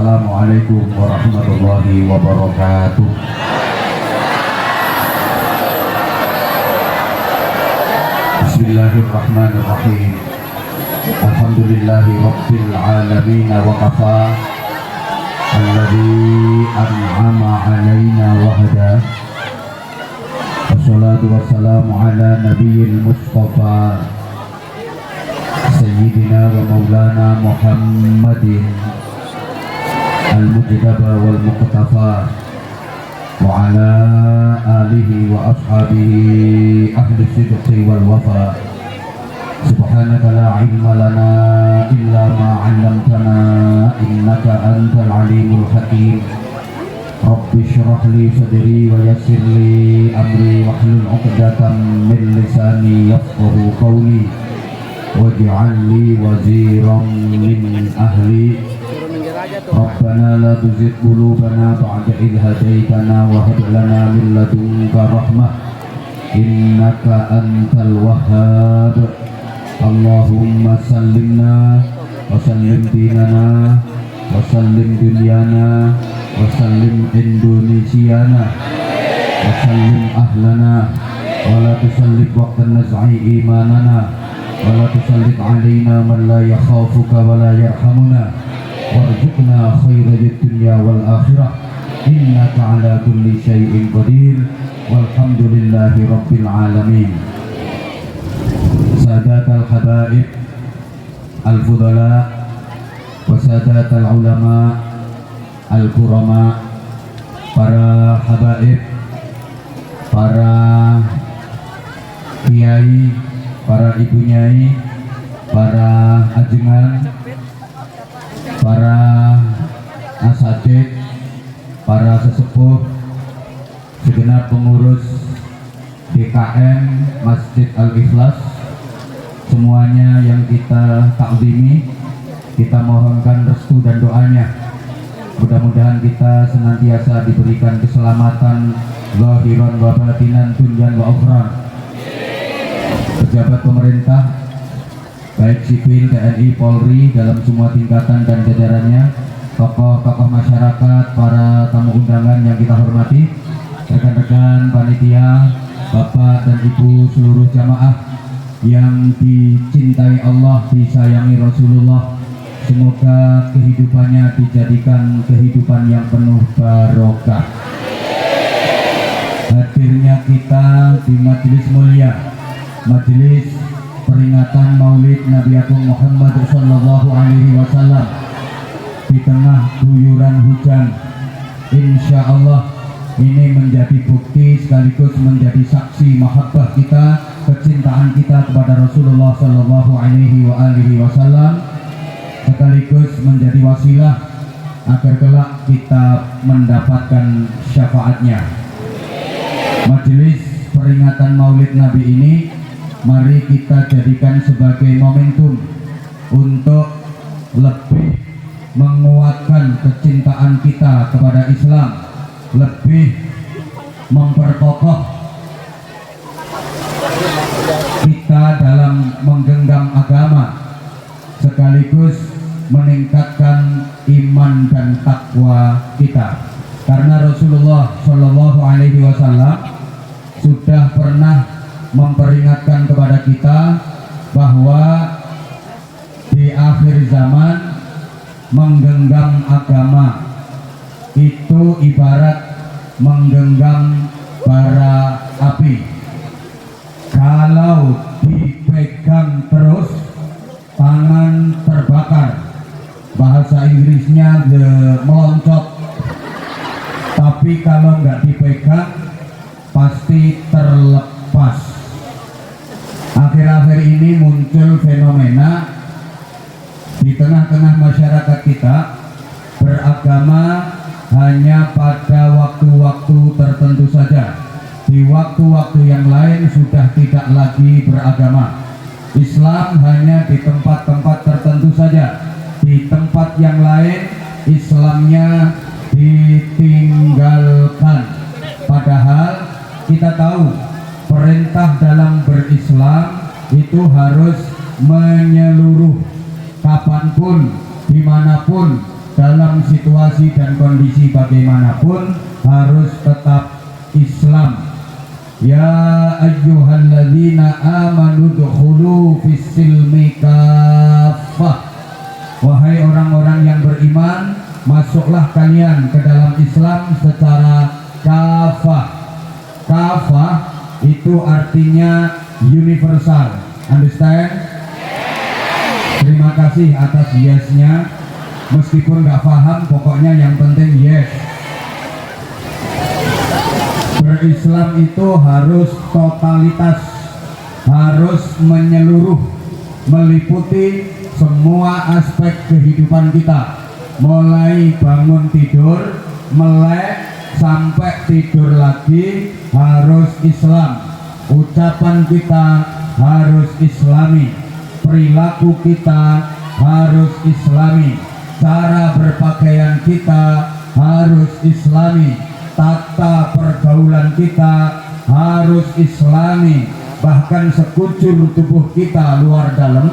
Assalamualaikum warahmatullahi wabarakatuh. Bismillahirrahmanirrahim. Alhamdulillahi rabbil alamin wa kafa alladzi an'ama alaina wa hada. Wassalatu wassalamu ala nabiyil mustafa Sayyidina wa maulana Muhammadin al-mujtaba wal muqtafa wa ala alihi wa ashabihi ahli sidqi wal wafa. Subhanaka la ilma lana illa ma 'allamtana innaka antal alimul hakim. Rabbi shrah li sadri wa yassir li amri wahlul 'uqdatam min lisani yafqahu qawli waj'al li waziran min ahli. Rabbana la tuzigh qulubana ba'da idh hadaytana wa hab lana min ladunka rahmah innaka antal wahhab. Allahumma sallimna wa sallim dinana wa sallim dunyana wa sallim indonesiana wa sallim ahlana wa la tusallit waqtan naz'i imanana wa la tusallit alaina man la yakhafuka wa la yarhamuna warzuqna khairal dunya wal akhirah innaka ala kulli syai'in qadir walhamdulillahi rabbil alamin. Sadat al-habaib al-fudala wa sadat al-ulama al-kurama, para habaib, para kiai, para ibu nyai, para ajengan, para asatid, para sesepuh, segenap pengurus DKM Masjid Al-Ikhlas, semuanya yang kita takzimi, kita mohonkan restu dan doanya. Mudah-mudahan kita senantiasa diberikan keselamatan zahiran wa batinan, dunyan wa ukhran. Pejabat pemerintah baik sipil, TNI, Polri dalam semua tingkatan dan jajarannya, tokoh-tokoh masyarakat, para tamu undangan yang kita hormati, rekan-rekan panitia, bapak dan ibu seluruh jamaah yang dicintai Allah, disayangi Rasulullah. Semoga kehidupannya dijadikan kehidupan yang penuh barokah. Hadirnya kita di majelis mulia, majelis peringatan Maulid Nabi Agung Muhammad sallallahu alaihi wasallam, di tengah guyuran hujan, insya Allah ini menjadi bukti sekaligus menjadi saksi mahabbah kita, kecintaan kita kepada Rasulullah sallallahu alaihi wasallam, sekaligus menjadi wasilah agar kelak kita mendapatkan syafaatnya. Majelis peringatan Maulid Nabi ini mari kita jadikan sebagai momentum untuk lebih menguatkan kecintaan kita kepada Islam, lebih memperkokoh kita dalam menggenggam agama, sekaligus meningkatkan iman dan takwa kita. Karena Rasulullah Shallallahu Alaihi Wasallam sudah pernah memperingatkan kepada kita bahwa di akhir zaman menggenggam agama itu ibarat menggenggam bara api. Kalau dipegang terus tangan terbakar, bahasa Inggrisnya meloncat. Tapi kalau nggak dipegang pasti terlepas. Akhir-akhir ini muncul fenomena di tengah-tengah masyarakat kita, beragama hanya pada waktu-waktu tertentu saja. Di waktu-waktu yang lain sudah tidak lagi beragama. Islam hanya di tempat-tempat tertentu saja. Di tempat yang lain Islamnya ditinggalkan. Padahal kita tahu perintah dalam berislam itu harus menyeluruh, kapanpun, dimanapun, dalam situasi dan kondisi bagaimanapun harus tetap Islam. Ya ayyuhalladzina amanu dukhulu fis-silmi kaffah. Wahai orang-orang yang beriman, masuklah kalian ke dalam Islam secara kafah. Kafah itu artinya universal. Understand? Terima kasih atas yes-nya. Meskipun nggak paham, pokoknya yang penting yes. Berislam itu harus totalitas, harus menyeluruh, meliputi semua aspek kehidupan kita, mulai bangun tidur, melek, sampai tidur lagi harus Islam. Ucapan kita harus Islami, perilaku kita harus Islami, cara berpakaian kita harus Islami, tata pergaulan kita harus Islami, bahkan sekujur tubuh kita luar dalam,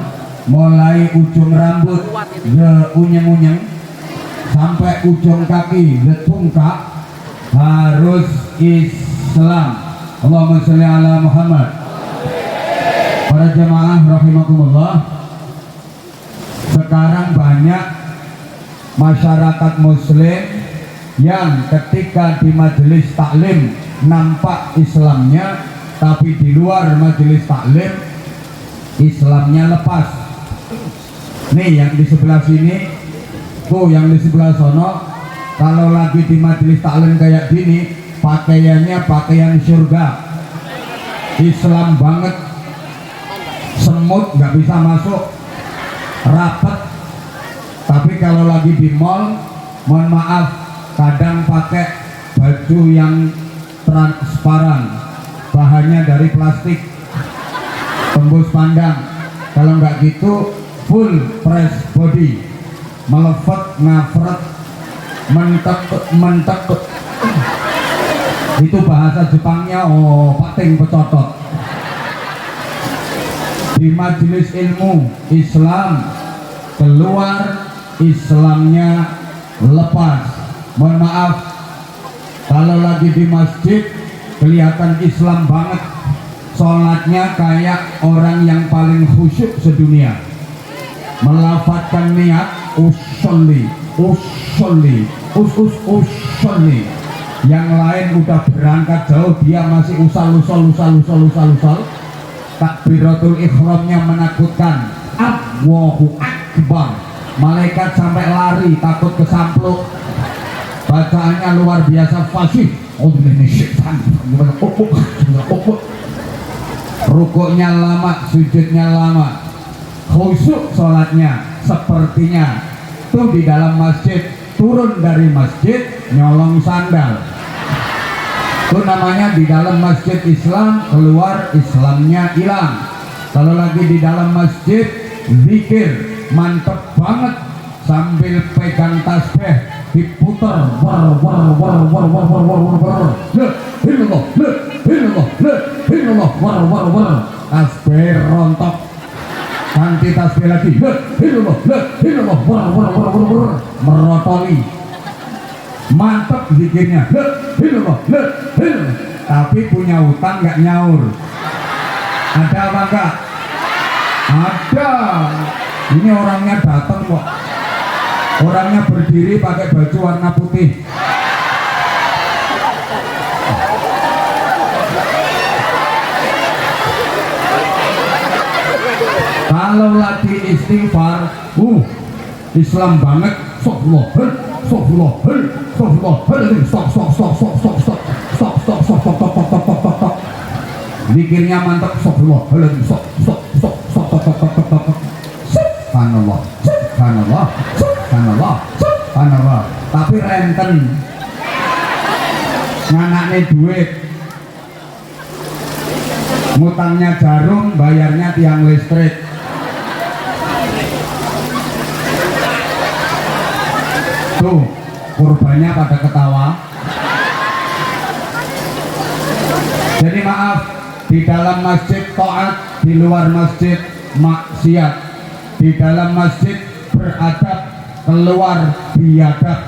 mulai ujung rambut ke unyeng-unyeng sampai ujung kaki ke tungkak harus Islam. Allahumma sholli ala Muhammad. Para jemaah rahimakumullah, sekarang banyak masyarakat muslim yang ketika di majelis taklim nampak Islamnya, tapi di luar majelis taklim Islamnya lepas. Nih yang di sebelah sini, tuh yang di sebelah sono, kalau lagi di majelis taklim kayak gini, pakaiannya pakaian surga, Islam banget, semut nggak bisa masuk, rapet. Tapi kalau lagi di mall, mohon maaf, kadang pakai baju yang transparan, bahannya dari plastik, tembus pandang. Kalau nggak gitu full press body, melefet, ngafret, mentek. Itu bahasa Jepangnya pating pecotot. Di majelis ilmu Islam keluar, Islamnya lepas. Mohon maaf, kalau lagi di masjid kelihatan Islam banget, sholatnya kayak orang yang paling khusyuk sedunia, melafatkan niat usolli, usolli. Yang lain udah berangkat jauh, dia masih usal. Takbiratul ihramnya menakutkan, Allahu Akbar. Malaikat sampai lari takut kesampluk. Bacaannya luar biasa fasih. Rukuknya lama, sujudnya lama, khusyuk sholatnya. Sepertinya tuh di dalam masjid, turun dari masjid nyolong sandal. Itu namanya di dalam masjid Islam, keluar Islamnya hilang. Kalau lagi di dalam masjid zikir mantep banget, sambil pegang tasbih diputer, tasbih rontok, ganti tasbih lagi, merotoli, mantep zikirnya, tapi punya utang nggak nyaur. Ada apa enggak? Ada. Ini orangnya datang kok, orangnya berdiri pakai baju warna putih. Kalau lagi istighfar, Islam banget. Stop. Zikirnya mantap. Subhanallah. Tapi renten nganaknya duit, ngutangnya jarum, bayarnya tiang listrik. Tuh kurbannya pada ketawa. Jadi maaf, di dalam masjid taat, di luar masjid maksiat. Di dalam masjid beradab, keluar biadab.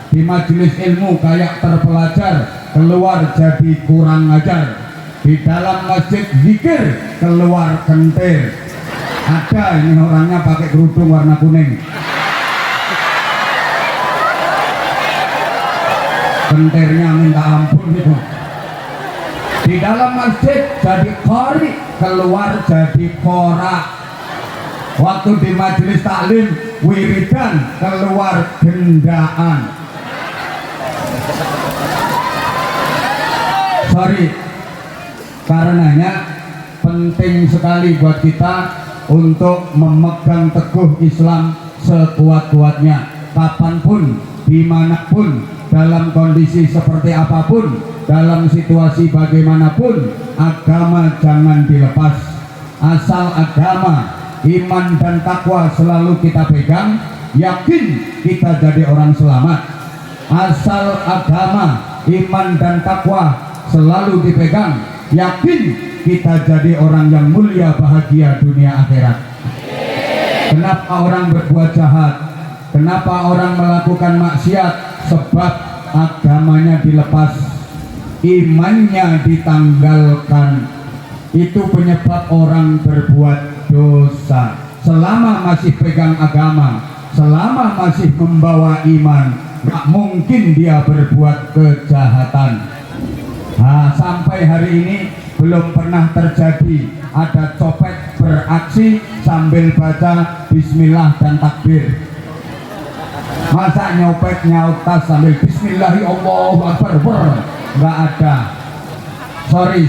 Di majelis ilmu kayak terpelajar, keluar jadi kurang ajar. Di dalam masjid zikir, keluar kentir. Ada ini orangnya pakai kerudung warna kuning, kentirnya minta ampun gitu. Di dalam masjid jadi qari, keluar jadi qora. Waktu di majelis taklim wiridan, keluar gendaan. Sorry, karenanya penting sekali buat kita untuk memegang teguh Islam sekuat-kuatnya, kapanpun, dimanapun, dalam kondisi seperti apapun, dalam situasi bagaimanapun, agama jangan dilepas. Asal agama, iman dan takwa selalu kita pegang, yakin kita jadi orang selamat. Asal agama, iman dan takwa selalu dipegang, yakin kita jadi orang yang mulia, bahagia dunia akhirat. Kenapa orang berbuat jahat? Kenapa orang melakukan maksiat? Sebab agamanya dilepas, imannya ditanggalkan. Itu penyebab orang berbuat dosa. Selama masih pegang agama, selama masih membawa iman, gak mungkin dia berbuat kejahatan. Nah, sampai hari ini belum pernah terjadi ada copet beraksi sambil baca bismillah dan takbir. Masa nyopet nyaut tas sambil bismillahi Allahu akbar? Nggak ada. Sorry,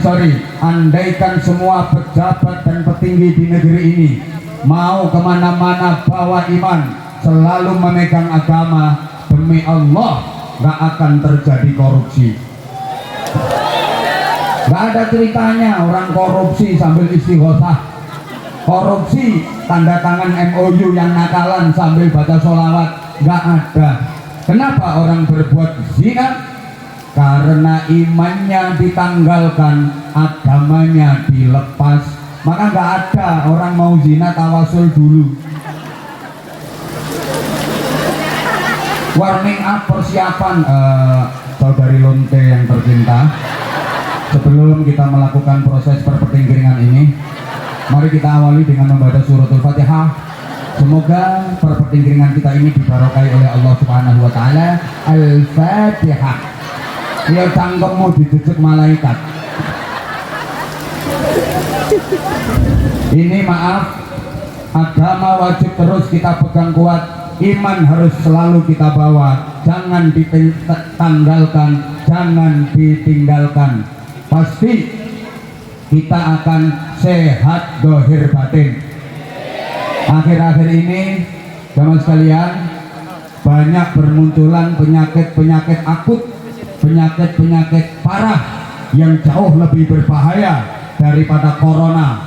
andaikan semua pejabat dan petinggi di negeri ini mau kemana-mana bawa iman, selalu memegang agama, demi Allah nggak akan terjadi korupsi. Gak ada ceritanya orang korupsi sambil istighosah, korupsi tanda tangan MOU yang nakalan sambil baca sholawat. Gak ada. Kenapa orang berbuat zina? Karena imannya ditanggalkan, agamanya dilepas. Maka gak ada orang mau zina tawasul dulu. Warning up persiapan saudari Lonte yang tercinta. Sebelum kita melakukan proses perpetinggiringan ini, mari kita awali dengan membaca suratul Fatihah. Semoga perpetinggiringan kita ini dibarokai oleh Allah Subhanahu wa taala. Al-Fatihah. Ya cangkemmu dijujuk malaikat. Ini maaf, agama wajib terus kita pegang kuat, iman harus selalu kita bawa, jangan ditanggalkan, jangan ditinggalkan. Pasti kita akan sehat dohir batin. Akhir-akhir ini teman sekalian, banyak bermunculan penyakit-penyakit akut, penyakit-penyakit parah yang jauh lebih berbahaya daripada corona,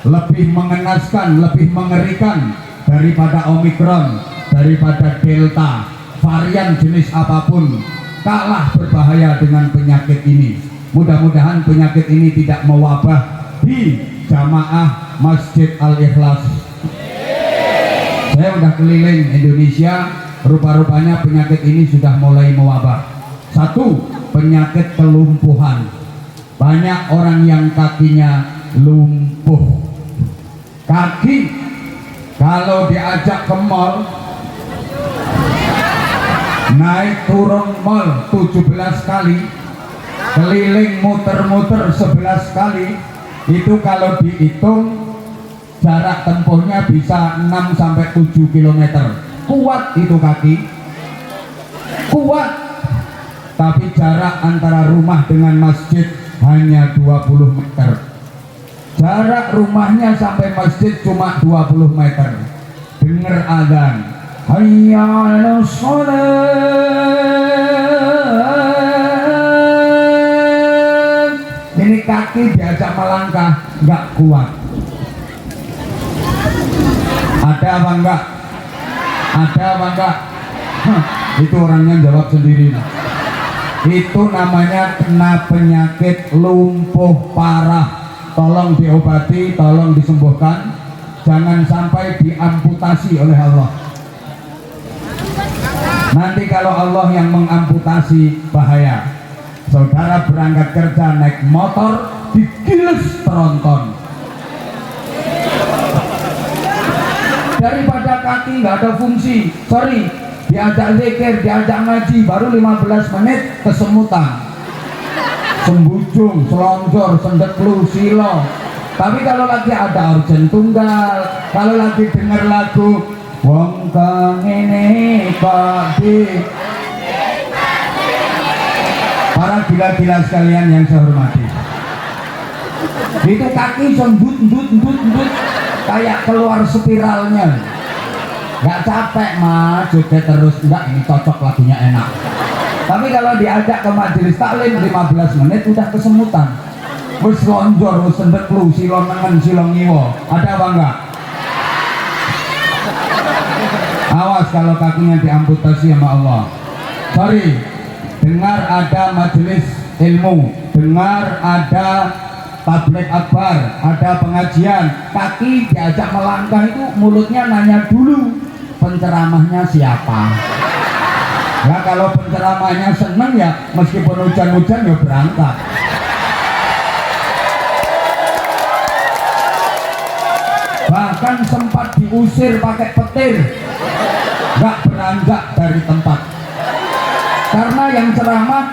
lebih mengenaskan, lebih mengerikan daripada Omikron, daripada Delta, varian jenis apapun, kalah berbahaya dengan penyakit ini. Mudah-mudahan penyakit ini tidak mewabah di jamaah Masjid Al-Ikhlas. Saya udah keliling Indonesia, rupa-rupanya penyakit ini sudah mulai mewabah. Satu, penyakit kelumpuhan. Banyak orang yang kakinya lumpuh. Kaki kalau diajak ke mall, naik turun mall 17 kali, keliling muter-muter 11 kali, itu kalau dihitung jarak tempuhnya bisa 6-7 km. Kuat itu kaki, kuat. Tapi jarak antara rumah dengan masjid hanya 20 meter. Jarak rumahnya sampai masjid cuma 20 meter. Dengar adzan, hayya 'alas shalah. Ini kaki diajak melangkah nggak kuat. Ada apa enggak? Ada apa enggak? Itu orangnya jawab sendiri. Itu namanya kena penyakit lumpuh parah. Tolong diobati, tolong disembuhkan. Jangan sampai diamputasi oleh Allah. Nanti kalau Allah yang mengamputasi bahaya. Saudara berangkat kerja naik motor digiles tronton. Daripada kaki nggak ada fungsi, sorry, diajak zikir, diajak ngaji, baru 15 menit kesemutan, sembujung, selonjor, sendeklu, silo. Tapi kalau lagi ada urgen tunggal, kalau lagi dengar lagu wong kang ini Pak di, para gila-gila sekalian yang saya hormati, itu kaki sembut kayak keluar spiralnya. Nggak capek mas, joget terus, enggak, ini cocok, lagunya enak. Tapi kalau diajak ke majelis taklim 15 menit udah kesemutan, wis lonjor, wis sendeklu, silong nengen, silong ngiwo. Ada apa enggak? Awas kalau kakinya diamputasi sama Allah. Sorry, dengar ada majelis ilmu, dengar ada tabligh akbar, ada pengajian, kaki diajak melangkah itu mulutnya nanya dulu penceramahnya siapa. Nah kalau penceramahnya seneng ya meskipun hujan-hujan ya berangkat. Bahkan sempat diusir pakai petir, nggak beranjak dari tempat karena yang ceramah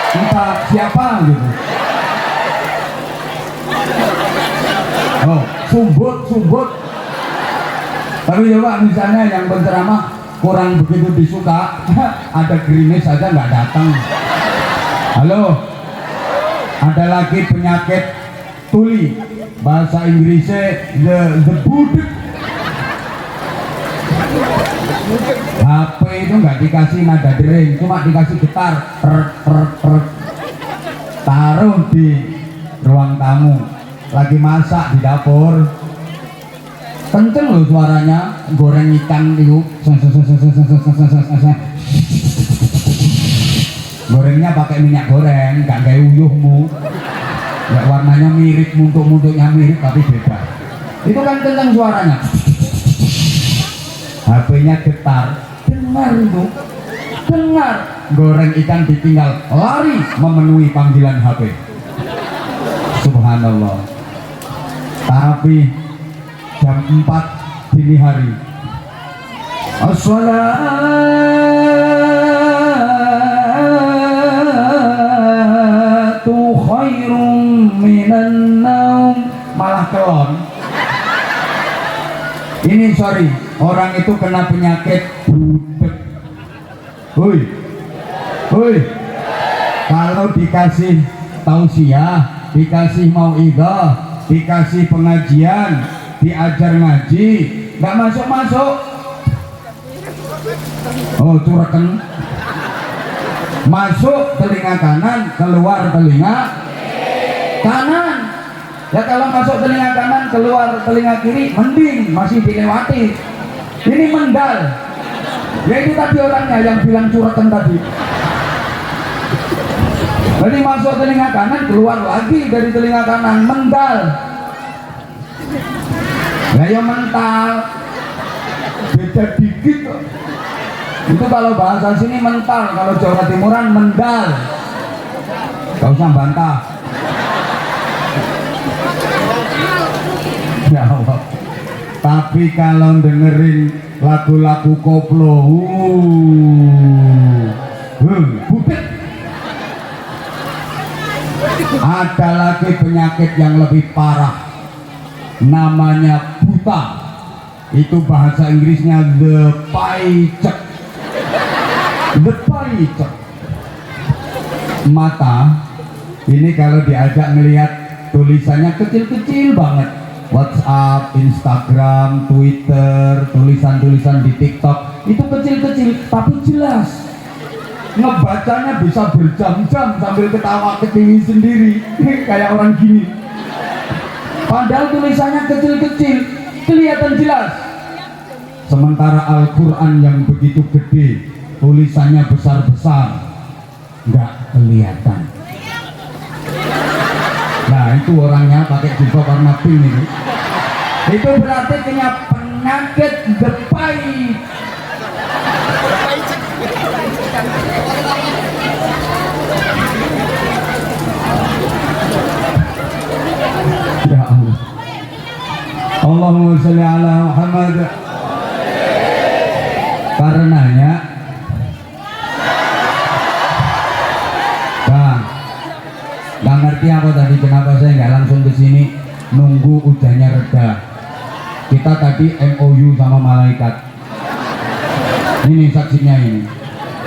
entah siapa gitu. Oh, sumbut. Tapi coba misalnya yang penceramah kurang begitu disuka, ada gerimis aja nggak datang. Halo, ada lagi penyakit tuli, bahasa Inggrisnya the budek. HP itu nggak dikasih nada dering, cuma dikasih gitar, taruh di ruang tamu, lagi masak di dapur, kenceng loh suaranya, goreng ikan itu, gorengnya pakai minyak goreng, nggak kayak uyuhmu, ya warnanya mirip, muntuk-muntuknya mirip tapi beda, itu kan kenceng suaranya. HP-nya getar, dengar itu, dengar, goreng ikan ditinggal, lari memenuhi panggilan HP. Subhanallah. Tapi jam 4 dini hari, as-salatu khairum minan naum, malah kelon. Ini sorry, orang itu kena penyakit budek. Hui, kalau dikasih tausiah, dikasih mauidhah, dikasih pengajian, diajar ngaji, nggak masuk. Oh, cureken. Masuk telinga kanan, keluar telinga kanan. Ya kalau masuk telinga kanan, keluar telinga kiri, mending masih dilewati. Ini mendal. Ya itu tadi orangnya yang bilang curatan tadi. Jadi masuk telinga kanan, keluar lagi dari telinga kanan, mendal. Ya ya mental. Beda dikit kok. Itu kalau bahasa sini mental, kalau Jawa Timuran mendal. Gak usah bantah. Ya Allah. Tapi kalau dengerin lagu-lagu koplo, bubit. Ada lagi penyakit yang lebih parah, namanya buta. Itu bahasa Inggrisnya the paicek. The paicek. Mata ini kalau diajak melihat tulisannya kecil-kecil banget. WhatsApp, Instagram, Twitter, tulisan-tulisan di TikTok itu kecil-kecil tapi jelas. Ngebacanya bisa berjam-jam sambil ketawa ke TV sendiri kayak orang gini. Padahal tulisannya kecil-kecil, kelihatan jelas. Sementara Al-Quran yang begitu gede, tulisannya besar-besar, nggak kelihatan. Nah itu orangnya pakai jilbab warna pink ini. Itu berarti punya penyakit the pahit. Ya Allah. Allahumma sholli ala Muhammad. Karenanya Bang, nggak ngerti apa tadi kenapa saya nggak langsung ke sini nunggu hujannya reda. Kita tadi MOU sama malaikat. Ini saksinya ini.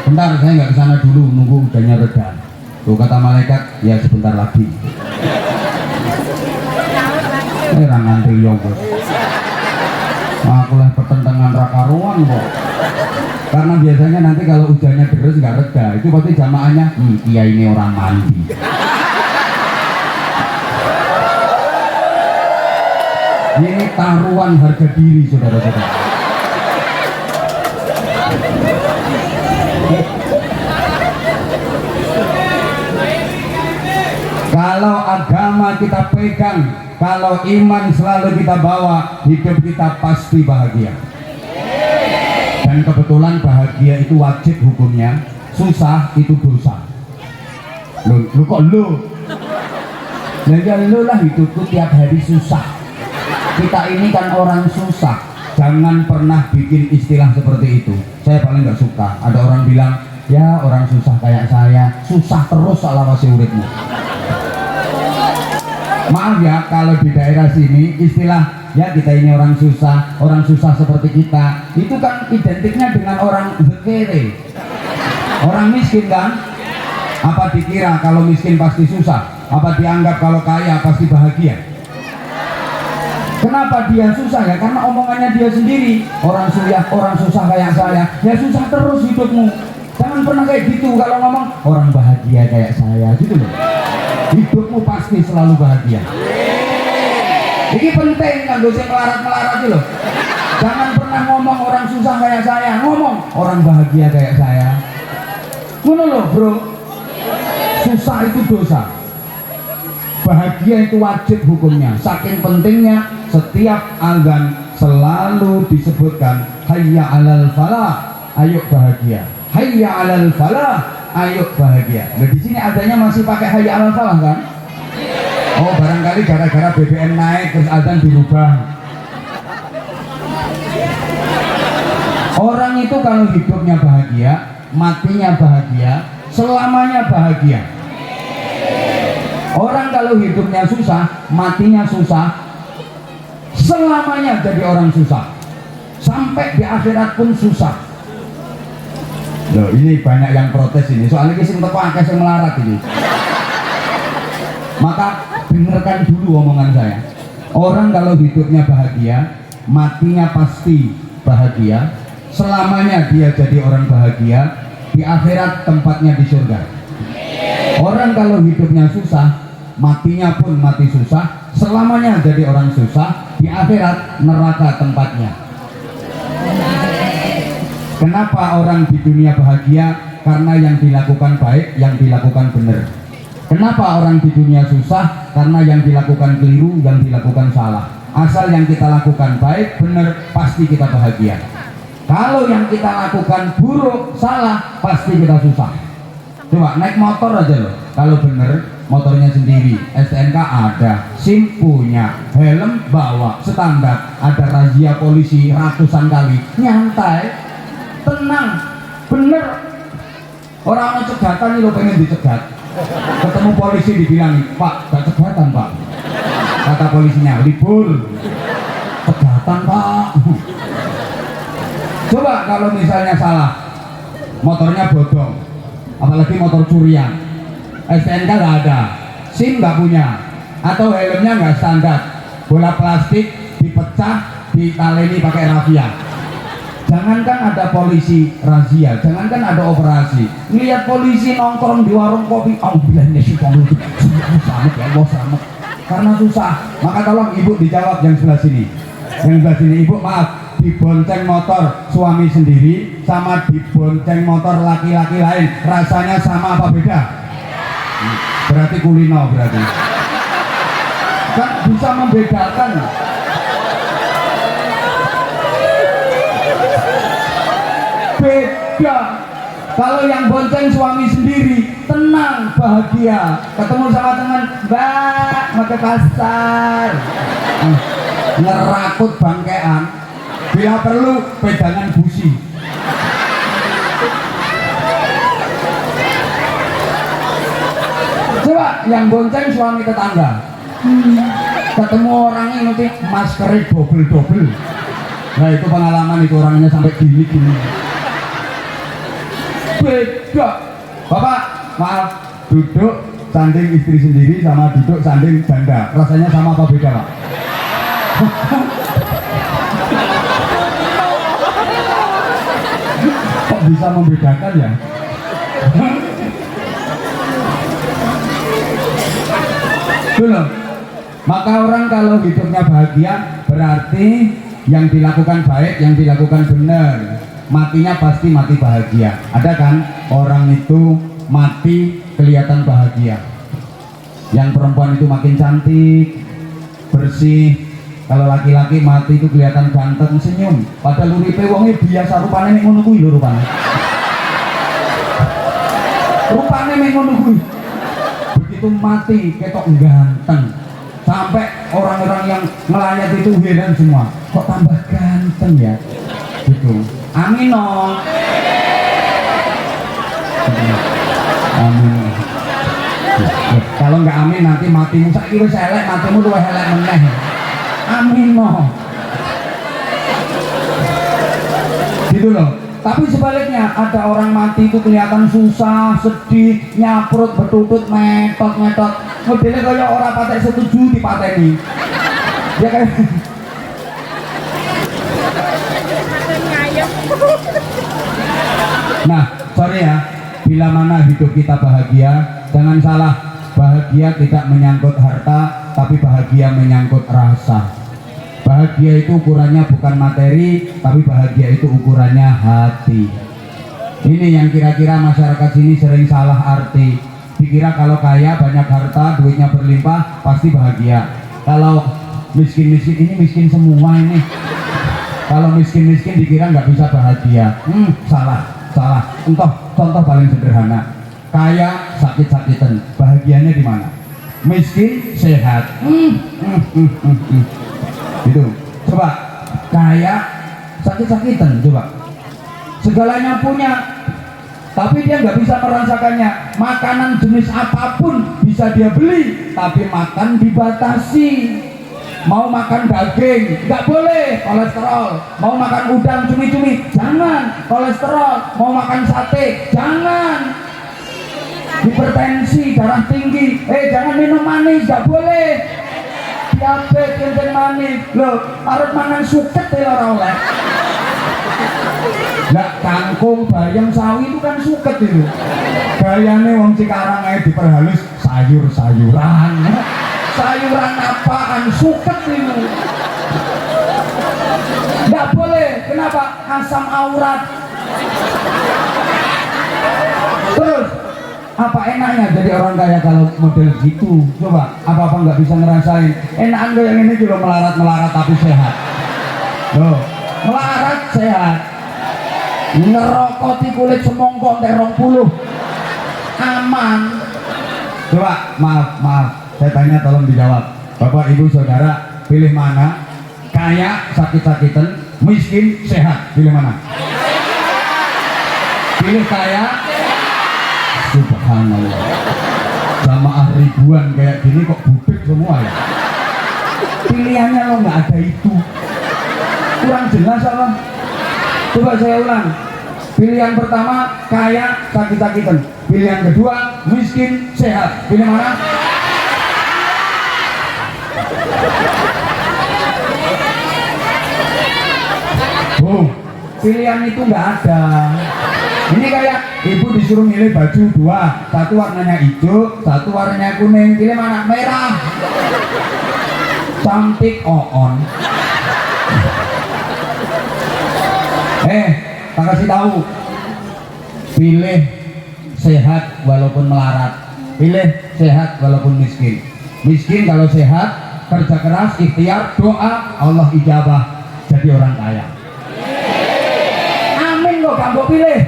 Bentar, saya nggak kesana dulu nunggu hujannya reda. Tuh kata malaikat, ya sebentar lagi. Orang ngantri yo bos. Aku lah pertentangan rakaruan kok. Karena biasanya nanti kalau hujannya deras nggak reda, itu pasti jamaahnya, iya ini orang mandi. Ini taruhan harga diri saudara-saudara. Kalau agama kita pegang, kalau iman selalu kita bawa, hidup kita pasti bahagia. Dan kebetulan bahagia itu wajib hukumnya, susah itu dosa. Lu kok lu? Ya lu lah hidupku tiap hari susah. Kita ini kan orang susah. Jangan pernah bikin istilah seperti itu. Saya paling nggak suka. Ada orang bilang, ya orang susah kayak saya, susah terus selawasi uripmu. Maaf ya, kalau di daerah sini istilah ya kita ini orang susah seperti kita, itu kan identiknya dengan orang zekere, orang miskin kan? Apa dikira kalau miskin pasti susah? Apa dianggap kalau kaya pasti bahagia? Kenapa dia susah ya? Karena omongannya dia sendiri, orang susah kayak saya, ya susah terus hidupmu. Jangan pernah kayak gitu kalau ngomong orang bahagia kayak saya gitu loh. Hidupmu pasti selalu bahagia. Ini penting kan dosen melarat-melarat itu loh. Jangan pernah ngomong orang susah kayak saya, ngomong orang bahagia kayak saya. Ngono loh bro. Susah itu dosa. Bahagia itu wajib hukumnya. Saking pentingnya setiap azan selalu disebutkan hayya 'alal falah, ayo bahagia. Hayya 'alal falah, ayo bahagia. Nah di sini adanya masih pakai hayya 'alal falah kan? Oh barangkali gara-gara BBM naik terus azan dirubah. Orang itu kalau hidupnya bahagia, matinya bahagia, selamanya bahagia. Orang kalau hidupnya susah, matinya susah, selamanya jadi orang susah. Sampai di akhirat pun susah. Loh ini banyak yang protes ini, soalnya kisah teko akeh sing melarat ini. Maka dengarkan dulu omongan saya. Orang kalau hidupnya bahagia, matinya pasti bahagia, selamanya dia jadi orang bahagia, di akhirat tempatnya di surga. Orang kalau hidupnya susah, matinya pun mati susah, selamanya jadi orang susah, di akhirat neraka tempatnya. Kenapa orang di dunia bahagia? Karena yang dilakukan baik, yang dilakukan benar. Kenapa orang di dunia susah? Karena yang dilakukan keliru, yang dilakukan salah. Asal yang kita lakukan baik, benar, pasti kita bahagia. Kalau yang kita lakukan buruk, salah, pasti kita susah. Coba naik motor aja loh, kalau bener motornya sendiri, STNK ada, SIM punya, helm bawa, standar, ada razia polisi ratusan kali, nyantai, tenang, bener. Orang cegatan nih lo pengen dicegat, ketemu polisi dibilang, Pak, gak cegatan Pak. Kata polisinya, libur, cegatan Pak. Coba kalau misalnya salah, motornya bodong, apalagi motor curian, STNK nggak ada, SIM nggak punya, atau helmnya nggak standar, bola plastik dipecah, ditaleni pakai rafia. Jangankan ada polisi razia, jangankan ada operasi, ngelihat polisi nongkrong di warung kopi, bilangnya si polisi, selamat ya Allah selamat, karena susah. Maka tolong ibu dijawab yang sebelah sini, ibu maaf. Dibonceng motor suami sendiri sama dibonceng motor laki-laki lain rasanya sama apa beda? Berarti kulino berarti kan bisa membedakan. Beda. Kalau yang bonceng suami sendiri, tenang, bahagia. Ketemu sama teman, mbak, pakai kasar, ngerakut bangkean. Bila perlu, pegangan busi. Coba yang bonceng suami tetangga, ketemu orangnya nanti maskernya double. Nah itu pengalaman itu, orangnya sampai gini. Beda. Bapak, maaf, duduk sanding istri sendiri sama duduk sanding janda, rasanya sama apa beda, Pak? Kok bisa membedakan ya? Belum. Maka orang kalau hidupnya bahagia berarti yang dilakukan baik, yang dilakukan benar. Matinya pasti mati bahagia. Ada kan orang itu mati kelihatan bahagia. Yang perempuan itu makin cantik, bersih. Kalau laki-laki mati itu kelihatan ganteng, senyum. Padahal uripe wonge biasa, rupane nek ngono kuwi lho rupane. Rupane nek ngono kuwi. Begitu mati ketok ganteng. Sampai orang-orang yang melayat itu heran semua. Kok tambah ganteng ya? Gitu. Amin no. Amin. Kalau nggak amin nanti matimu saiki wis elek, matimu luwih elek meneh. Amin no. Gitu loh. Tapi sebaliknya ada orang mati itu kelihatan susah, sedih, nyaprut, bertutut, metot. Modelnya kayak orang patek setuju dipateni. Ya kan? Nah, sorry ya, bila mana hidup kita bahagia, jangan salah, bahagia tidak menyangkut harta, tapi bahagia menyangkut rasa. Bahagia itu ukurannya bukan materi, tapi bahagia itu ukurannya hati. Ini yang kira-kira masyarakat sini sering salah arti. Dikira kalau kaya, banyak harta, duitnya berlimpah, pasti bahagia. Kalau miskin-miskin, ini miskin semua ini. Kalau miskin-miskin dikira nggak bisa bahagia. Salah. Contoh paling sederhana. Kaya sakit-sakitan, bahagianya di mana? Miskin sehat. Gitu. Coba kaya sakit-sakitan, coba. Segalanya punya, tapi dia nggak bisa merasakannya. Makanan jenis apapun bisa dia beli, tapi makan dibatasi. Mau makan daging, nggak boleh, kolesterol. Mau makan udang cumi-cumi, jangan, kolesterol. Mau makan sate, jangan, hipertensi, darah tinggi. Jangan minum manis, nggak boleh, diabetes, kencing manis. Loh, harus makan suket ya orang oleh. Lah kangkung, bayam, sawi itu kan suket itu. Gayane wong Cikarang aja diperhalus sayur-sayuran. Sayuran apaan? Suket itu. Nggak boleh. Kenapa? Asam aurat. Terus apa enaknya jadi orang kaya kalau model gitu? Coba apa nggak bisa ngerasain? Enakan yang ini juga melarat tapi sehat. Loh, melarat sehat. Ngerokoti kulit semongkok teh 20. Aman. Coba maaf. Saya tanya tolong dijawab. Bapak, Ibu, Saudara, pilih mana? Kaya sakit-sakitan, miskin sehat, pilih mana? Pilih kaya. Subhanallah. Jamaah ribuan kayak gini kok budek semua ya? Pilihannya lo nggak ada itu. Kurang jelas apa? Coba saya ulang. Pilihan pertama kaya sakit-sakitan. Pilihan kedua miskin sehat. Pilih mana? Pilihan itu nggak ada. Ini kayak ibu disuruh milih baju dua, satu warnanya hijau, satu warnanya kuning. Pilih mana? Merah. Cantik on. Tak kasih tahu. Pilih sehat walaupun melarat. Pilih sehat walaupun miskin. Miskin kalau sehat, kerja keras, ikhtiar, doa, Allah ijabah, jadi orang kaya. Amin loh, kamu pilih.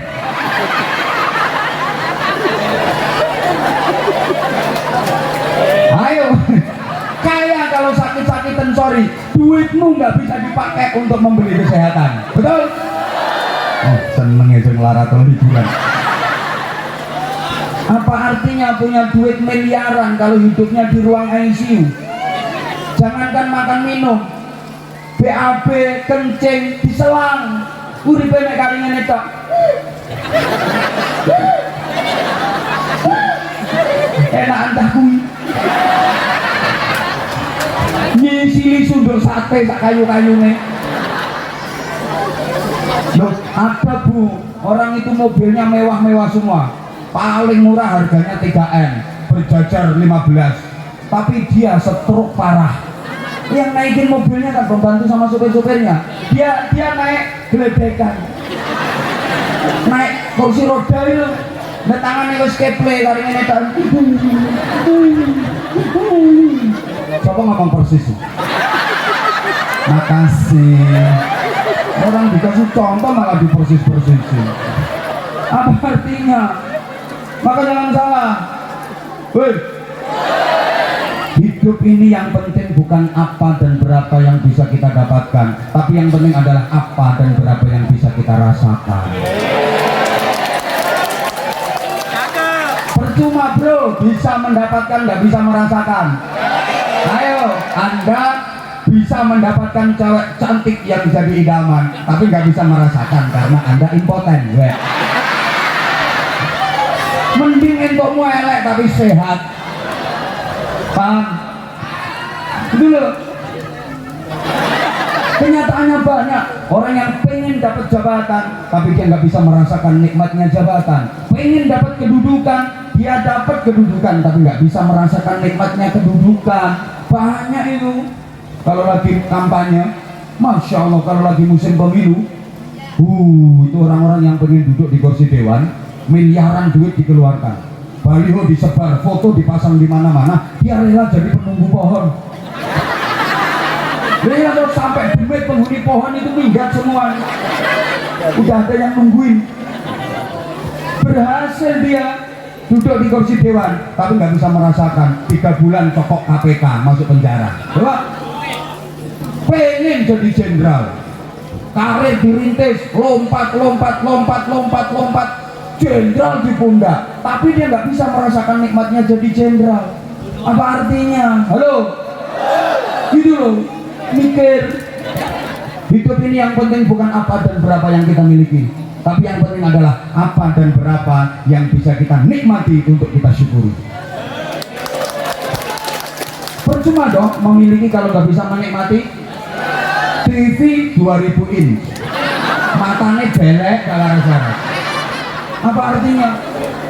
sorry, duitmu nggak bisa dipakai untuk membeli kesehatan, betul? Oh, seneng ya ngelarat liburan. Apa artinya punya duit miliaran kalau hidupnya di ruang ICU? Jangankan makan minum, BAB, kencing, diselang, uripe mek kari ngene tok. Enak entah kuwi. Nyisili sunduk sate sak kayu-kayune. Loh, ada Bu, orang itu mobilnya mewah-mewah semua. Paling murah harganya 3M, berjajar 15. Tapi dia stroke parah. Yang naikin mobilnya kan pembantu sama supir-supirnya. Dia naik geledekan. Naik kursi roda itu. Nek tangannya wis keple kari ngene tok. Coba ngomong persis. Makasih. Orang dikasih contoh malah dipersis-persisin. Apa artinya? Maka jangan salah. Woi. Hidup ini yang penting bukan apa dan berapa yang bisa kita dapatkan, tapi yang penting adalah apa dan berapa yang bisa kita rasakan. Percuma bro, bisa mendapatkan nggak bisa merasakan. Ayo, Anda bisa mendapatkan cewek cantik yang jadi idaman, tapi nggak bisa merasakan karena Anda impoten. Mending entukmu elek tapi sehat. Paham? Itu loh. Kenyataannya banyak orang yang pengen dapat jabatan tapi dia nggak bisa merasakan nikmatnya jabatan. Pengen dapat kedudukan, dia dapat kedudukan tapi nggak bisa merasakan nikmatnya kedudukan. Banyak itu. Kalau lagi kampanye, Masya Allah, kalau lagi musim pemilu, itu orang-orang yang pengen duduk di kursi dewan, miliaran duit dikeluarkan, baliho disebar, foto dipasang di mana-mana, dia rela jadi penunggu pohon. Dia terus sampai demit penghuni pohon itu minggat semua. Udah ada yang nungguin. Berhasil dia duduk di kursi dewan, tapi nggak bisa merasakan 3 bulan cokok KPK masuk penjara. Coba. Pengen jadi jenderal, karir dirintis, lompat, jenderal di pundak, tapi dia nggak bisa merasakan nikmatnya jadi jenderal. Apa artinya? Halo, gitu loh. Mikir, hidup ini yang penting bukan apa dan berapa yang kita miliki, tapi yang penting adalah apa dan berapa yang bisa kita nikmati untuk kita syukuri. Percuma dong memiliki kalau nggak bisa menikmati. TV 2000 inch, matanya belek kalau syarat. Apa artinya?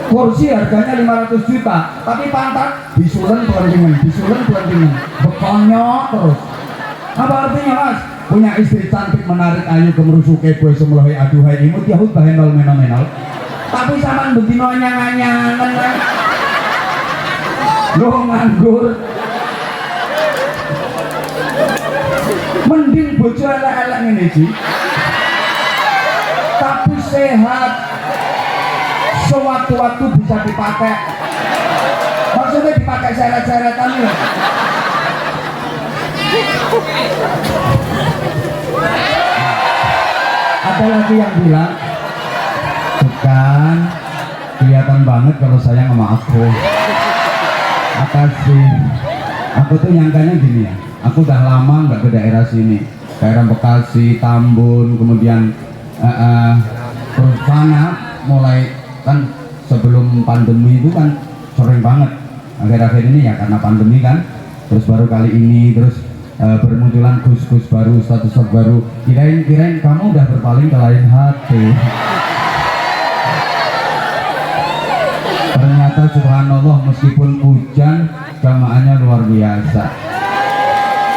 Kursi harganya 500 juta, tapi pantat disulen pelantingan, bekonyok terus. Apa artinya mas? Punya istri cantik, menarik, ayu, kemerusu, keboy, semulahi, aduhai, imut, yahud, bahenol, menomenal. Tapi sama betino nyang-nyangan kan? Lo nganggur. Mending bojo elek-elek ngene iki. Tapi sehat. Sewaktu-waktu bisa dipakai. Maksudnya dipakai seret-seretan ya. Ada lagi yang bilang, bukan, kelihatan banget kalau sayang sama aku. Makasih. Aku tuh nyangkanya gini ya. Aku udah lama nggak ke daerah sini, daerah Bekasi, Tambun, kemudian terus sana mulai kan sebelum pandemi itu kan sering banget. Akhir-akhir ini ya karena pandemi kan, terus baru kali ini terus bermunculan gus-gus baru, status baru. Kirain kamu udah berpaling ke lain hati. Ternyata subhanallah meskipun hujan jamaahnya luar biasa.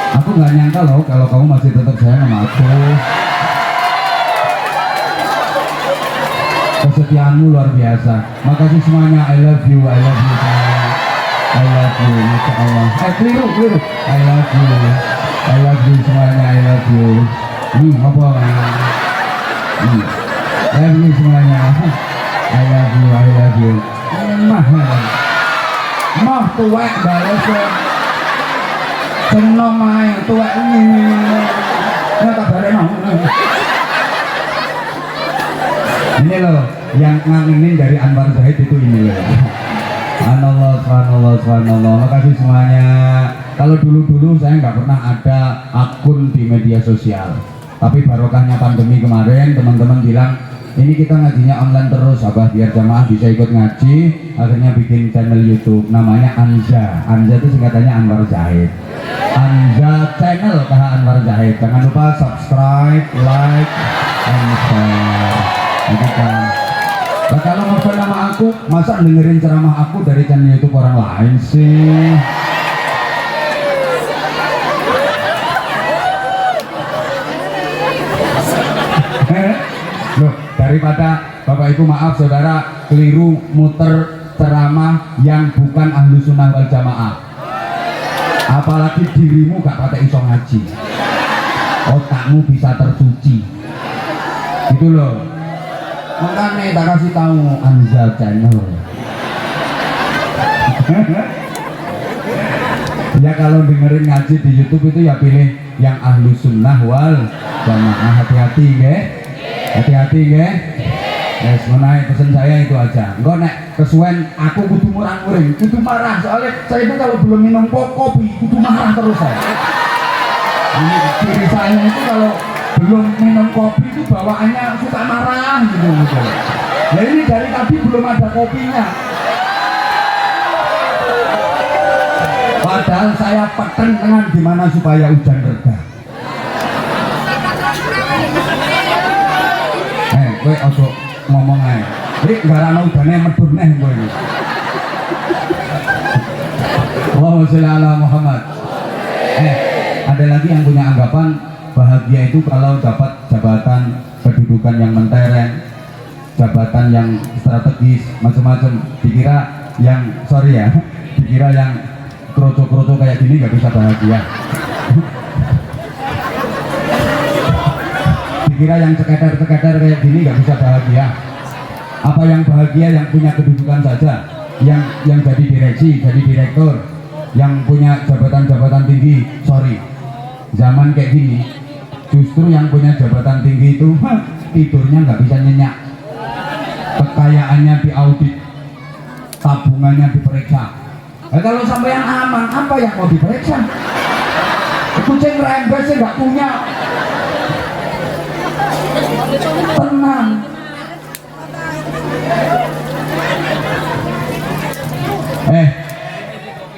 Aku nggak nyangka loh kalau kamu masih tetap sayang sama aku. Kesetiaanmu luar biasa. Makasih semuanya. I love you sayang. I love you, Masya Allah. Keliru. I love you semuanya. I love you. Apa? I love you semuanya. I love you. Mah tuwek balas. Seneng ae tuwek ini. Ya kabare mau. Ini loh yang ngangenin dari Anwar Zahid itu ini loh. Subhanallah. Makasih semuanya. Kalau dulu saya nggak pernah ada akun di media sosial. Tapi barokahnya pandemi kemarin, teman-teman bilang ini kita ngajinya online terus, apa biar jamaah bisa ikut ngaji. Akhirnya bikin channel YouTube namanya Anja. Anja itu singkatannya Anwar Zahid. Anja channel KH Anwar Zahid. Jangan lupa subscribe, like, and share. Gitu kan. Nah, kalau ngefans sama aku, masa dengerin ceramah aku dari channel YouTube orang lain sih? Loh, daripada Bapak Ibu maaf saudara keliru muter ceramah yang bukan ahlu sunnah wal jamaah, apalagi dirimu gak pada iso ngaji, otakmu bisa tercuci gitu loh. Makanya tak kasih tahu Anza channel. Ya kalau dengerin ngaji di YouTube itu ya pilih yang ahlu sunnah wal jamaah. Hati-hati ya, hati-hati ya. Yes, menaik pesan saya itu aja. Enggak nek kesuwen aku kudu murang-muring, kudu marah soalnya saya itu kalau belum minum kopi kudu marah terus saya. Ini diri saya itu kalau belum minum kopi itu bawaannya suka marah gitu. Ya ini dari tadi belum ada kopinya. Padahal saya peten dengan gimana supaya hujan reda. Kowe ojo ngomong ae. Iki garane udane medhun neh kowe iki. Allahumma sholli ala Muhammad. Ada lagi yang punya anggapan bahagia itu kalau dapat jabatan kedudukan yang mentereng, jabatan yang strategis, macam-macam. Dikira yang dikira yang kroco-kroco kayak gini nggak bisa bahagia. Dikira yang ceketer-ceketer kayak gini nggak bisa bahagia. Apa yang bahagia yang punya kedudukan saja, yang jadi direksi, jadi direktur, yang punya jabatan-jabatan tinggi. Sorry, zaman kayak gini justru yang punya jabatan tinggi itu tidurnya nggak bisa nyenyak, kekayaannya diaudit, tabungannya diperiksa. Kalau sampai yang aman, apa yang mau diperiksa? Kucing rembes nggak punya. Tenang.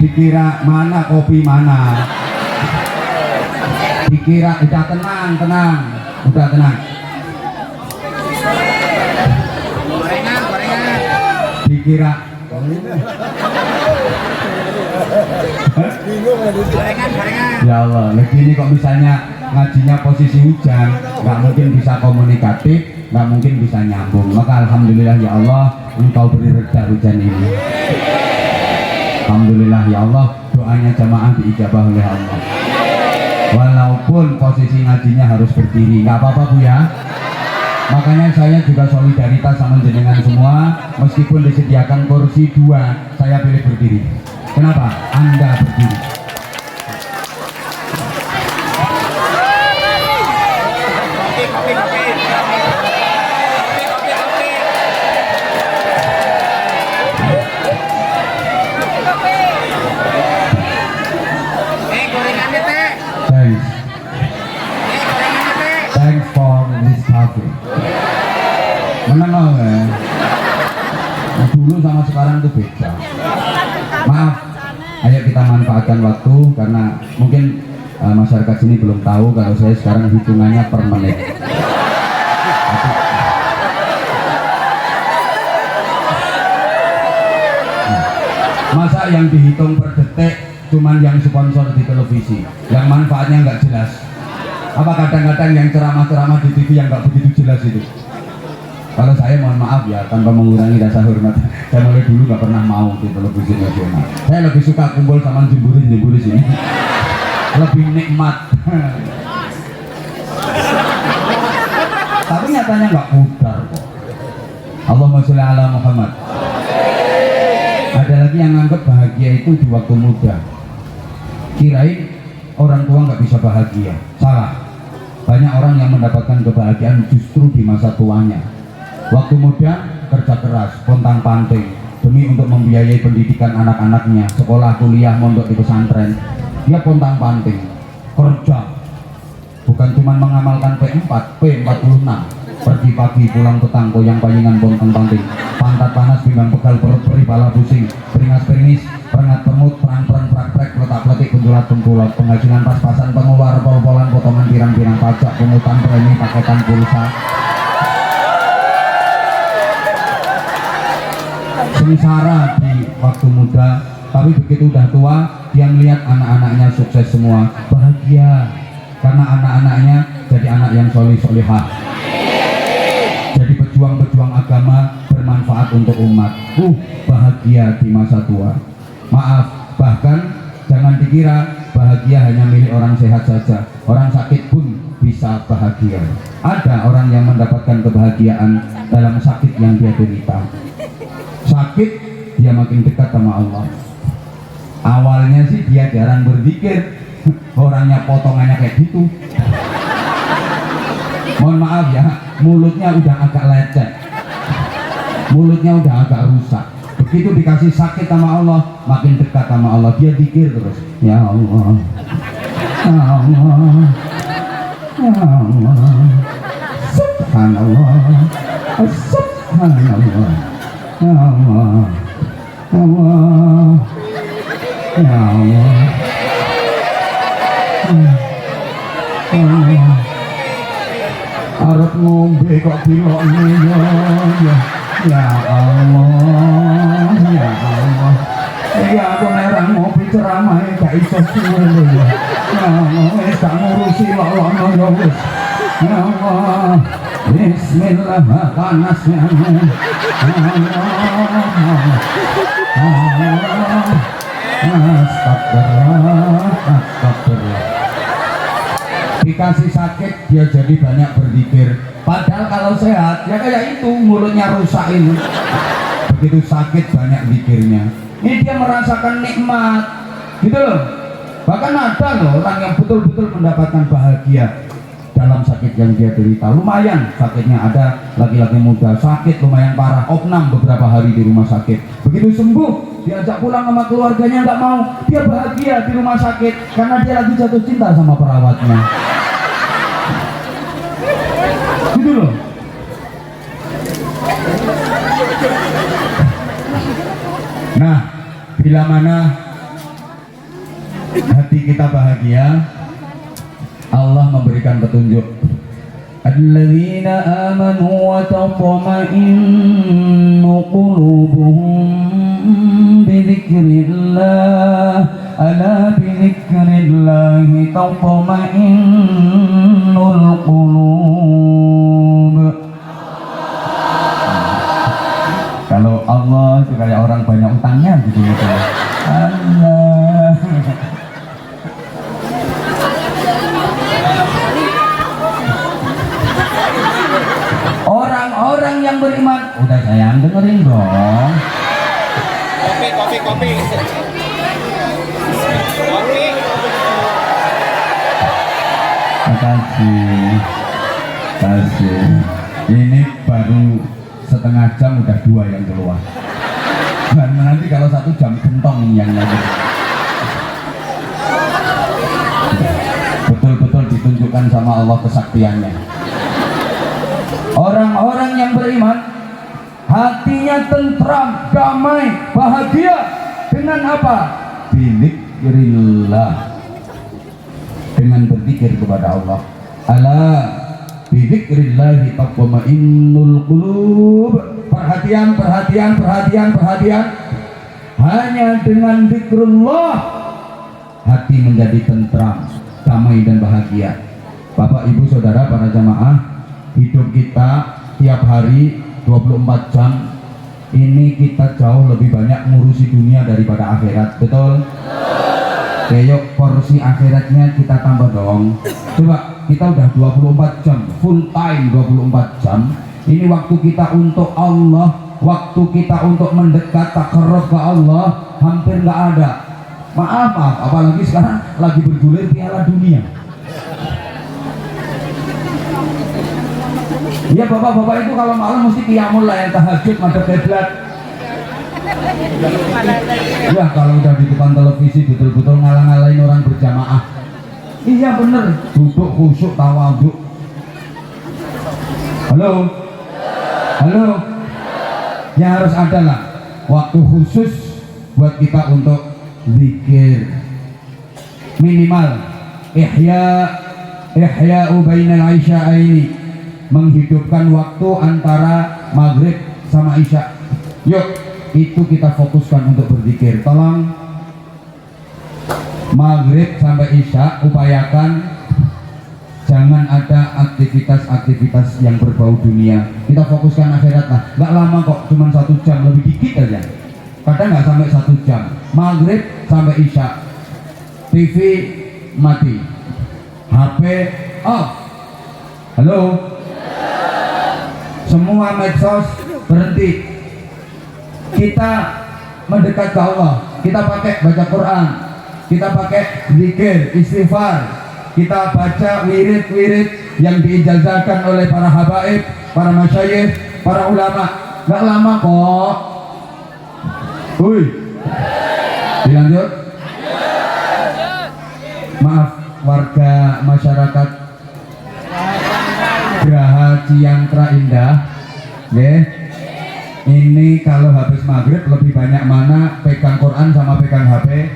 Dikira mana kopi mana? Dikira udah tenang, udah tenang. Dikira ya Allah, lagi ini kok misalnya ngajinya posisi hujan, nggak mungkin bisa komunikatif, nggak mungkin bisa nyambung. Maka alhamdulillah ya Allah, Engkau beri reda hujan ini. Alhamdulillah ya Allah, doanya jamaah diijabah oleh Allah. Walaupun posisi ngajinya harus berdiri, nggak apa-apa Bu ya. Makanya saya juga solidaritas sama jenengan semua, meskipun disediakan kursi 2, saya pilih berdiri. Kenapa? Anda berdiri. Thanks for this coffee. Menang ya. Dulu sama sekarang itu beda. Maaf, ayo kita manfaatkan waktu karena mungkin masyarakat sini belum tahu kalau saya sekarang hitungannya per menit. Masa yang dihitung per detik cuman yang sponsor di televisi, yang manfaatnya nggak jelas. Apa kadang-kadang yang ceramah-ceramah di TV yang nggak begitu jelas itu. Kalau saya mohon maaf ya, tanpa mengurangi rasa hormat, saya mulai dulu nggak pernah mau di televisi nasional. Saya lebih suka kumpul sama jemburin sini, lebih nikmat. Tapi nyatanya nggak pudar kok. Allahumma sholli ala Muhammad. Ada lagi yang nganggap bahagia itu di waktu muda. Kirain orang tua nggak bisa bahagia. Salah. Banyak orang yang mendapatkan kebahagiaan justru di masa tuanya. Waktu muda kerja keras, pontang-panting demi untuk membiayai pendidikan anak-anaknya, sekolah, kuliah, mondok di pesantren. Dia pontang-panting kerja, bukan cuma mengamalkan P4, P46, pergi pagi pulang petang, goyang palingan pontang-panting, pantat panas, bimbang pegal, perut perih, pala pusing, peringas-peringis, perengat permut, perang-perang, praktek, letak-letik, penjulat-penjulat, penghasilan pas-pasan, pengeluar, pol-polan, potongan pirang-pirang pajak, pungutan premi, paketan pulsa, sengsara di waktu muda. Tapi begitu udah tua, dia melihat anak-anaknya sukses semua, bahagia karena anak-anaknya jadi anak yang solih-solihah, jadi pejuang-pejuang agama, bermanfaat untuk umat. Bahagia di masa tua. Maaf, bahkan jangan dikira bahagia hanya milik orang sehat saja. Orang sakit pun bisa bahagia. Ada orang yang mendapatkan kebahagiaan dalam sakit yang dia derita. Sakit, dia makin dekat sama Allah. Awalnya sih dia jarang berzikir, orangnya potongannya kayak gitu. Mohon maaf ya, mulutnya udah agak lecet, mulutnya udah agak rusak. Begitu dikasih sakit sama Allah, makin dekat sama Allah. Dia zikir terus, ya Allah, ya Allah, ya Allah, subhanallah, subhanallah, ya Allah, ya Allah, ya Allah, ya Allah. Arep ngombe kok dilokne ya. Ya Allah, ya Allah. Ya aku nek ngopi ceramah gak iso suwe lho ya. Ya Allah, wis gak ngurusi lokno ya wis. Ya Allah. Bismillah panas ya. Astagfirullah, astagfirullah. Dikasih sakit dia jadi banyak berzikir. Padahal kalau sehat ya kayak itu, mulutnya rusak ini. Begitu sakit banyak zikirnya. Ini dia merasakan nikmat, gitu loh. Bahkan ada loh orang yang betul-betul mendapatkan bahagia dalam sakit yang dia derita. Lumayan sakitnya, ada laki-laki muda sakit lumayan parah, opnam beberapa hari di rumah sakit. Begitu sembuh, diajak pulang sama keluarganya nggak mau. Dia bahagia di rumah sakit karena dia lagi jatuh cinta sama perawatnya. Gitu loh. Nah, bila mana hati kita bahagia, Allah memberikan petunjuk. Alladzina amanu wa tatma'innu qulubuhum bi dzikrillah, ala bi dzikrillah tatma'innul qulub. Kalau Allah itu kayak orang banyak utangnya gitu gitu. Allah. Orang-orang yang beriman, udah sayang dengerin dong. Kopi. Kasih. Ini baru setengah jam udah 2 yang keluar. Dan nanti kalau 1 jam gentong yang lagi. Betul-betul ditunjukkan sama Allah kesaktiannya. Orang-orang yang beriman hatinya tentram, damai, bahagia dengan apa? Bizikrillah, dengan berzikir kepada Allah. Ala bizikrillah tatma'innul qulub. Perhatian. Hanya dengan zikrullah hati menjadi tentram, damai dan bahagia. Bapak, Ibu, Saudara, para jamaah, hidup kita tiap hari 24 jam ini kita jauh lebih banyak ngurusi dunia daripada akhirat, betul? Kayak porsi akhiratnya kita tambah dong. Coba, kita udah 24 jam full time, 24 jam. Ini waktu kita untuk Allah, waktu kita untuk mendekat takarruf ke Allah hampir nggak ada. Maaf, apalagi sekarang lagi bergulir Piala Dunia. Ya bapak-bapak itu kalau malam mesti qiyamul lail, tahajud, madhab kiblat. Ya kalau udah di depan televisi betul-betul ngalah-ngalahin orang berjamaah. Iya bener, duduk khusyuk tawadhu. Halo? Halo? Ya harus ada lah waktu khusus buat kita untuk zikir. Minimal ihya'u bainal isya'aini, menghidupkan waktu antara maghrib sama isya. Yuk, itu kita fokuskan untuk berzikir. Tolong maghrib sampai isya upayakan jangan ada aktivitas-aktivitas yang berbau dunia. Kita fokuskan akhirat lah. Gak lama kok, cuma 1 jam, lebih dikit aja. Kadang nggak sampai 1 jam. Maghrib sampai isya, TV mati, HP off. Halo? Semua medsos berhenti. Kita mendekat ke Allah. Kita pakai baca Quran, kita pakai zikir, istighfar, kita baca wirid-wirid yang diijazahkan oleh para habaib, para masyayikh, para ulama. Gak lama kok. Hui, dilanjut. Maaf warga masyarakat Geraha Ciangkra Indah, ini kalau habis maghrib lebih banyak mana pegang Quran sama pegang HP?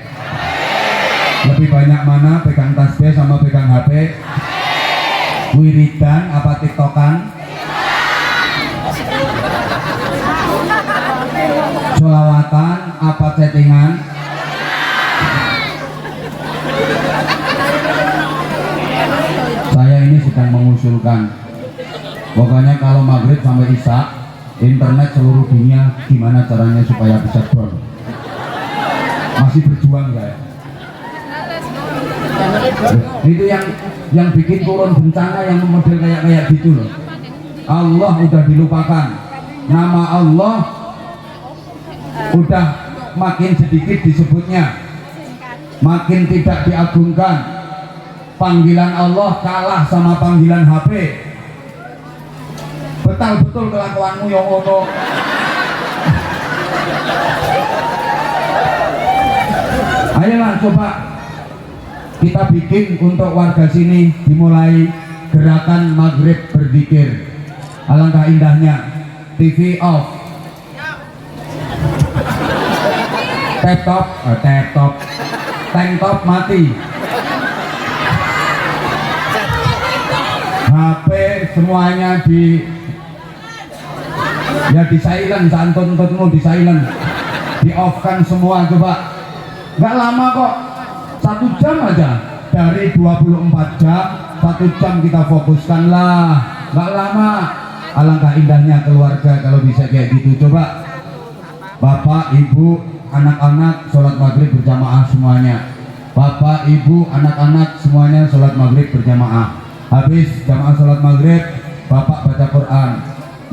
Lebih banyak mana pegang tasbih sama pegang HP? Wiridan apa tiktokan? Sholawatan apa chattingan? Saya ini sedang mengusulkan, pokoknya kalau maghrib sampai isya, internet seluruh dunia gimana caranya supaya bisa down. Masih berjuang saya. Itu yang bikin turun bencana yang model kayak gitu loh. Allah udah dilupakan, nama Allah udah makin sedikit disebutnya, makin tidak diagungkan. Panggilan Allah kalah sama panggilan HP. Betul kelakuanmu yang ono. Ayolah coba kita bikin untuk warga sini, dimulai gerakan maghrib berzikir. Alangkah indahnya. TV off, tank top mati, HP semuanya di silent, santun-tuntunmu di silent, di off kan semua. Coba nggak lama kok, 1 jam aja dari 24 jam, 1 jam kita fokuskan lah, nggak lama. Alangkah indahnya keluarga kalau bisa kayak gitu. Coba bapak, ibu, anak-anak sholat maghrib berjamaah semuanya. Bapak, ibu, anak-anak semuanya sholat maghrib berjamaah. Habis jamaah sholat maghrib, bapak baca Quran,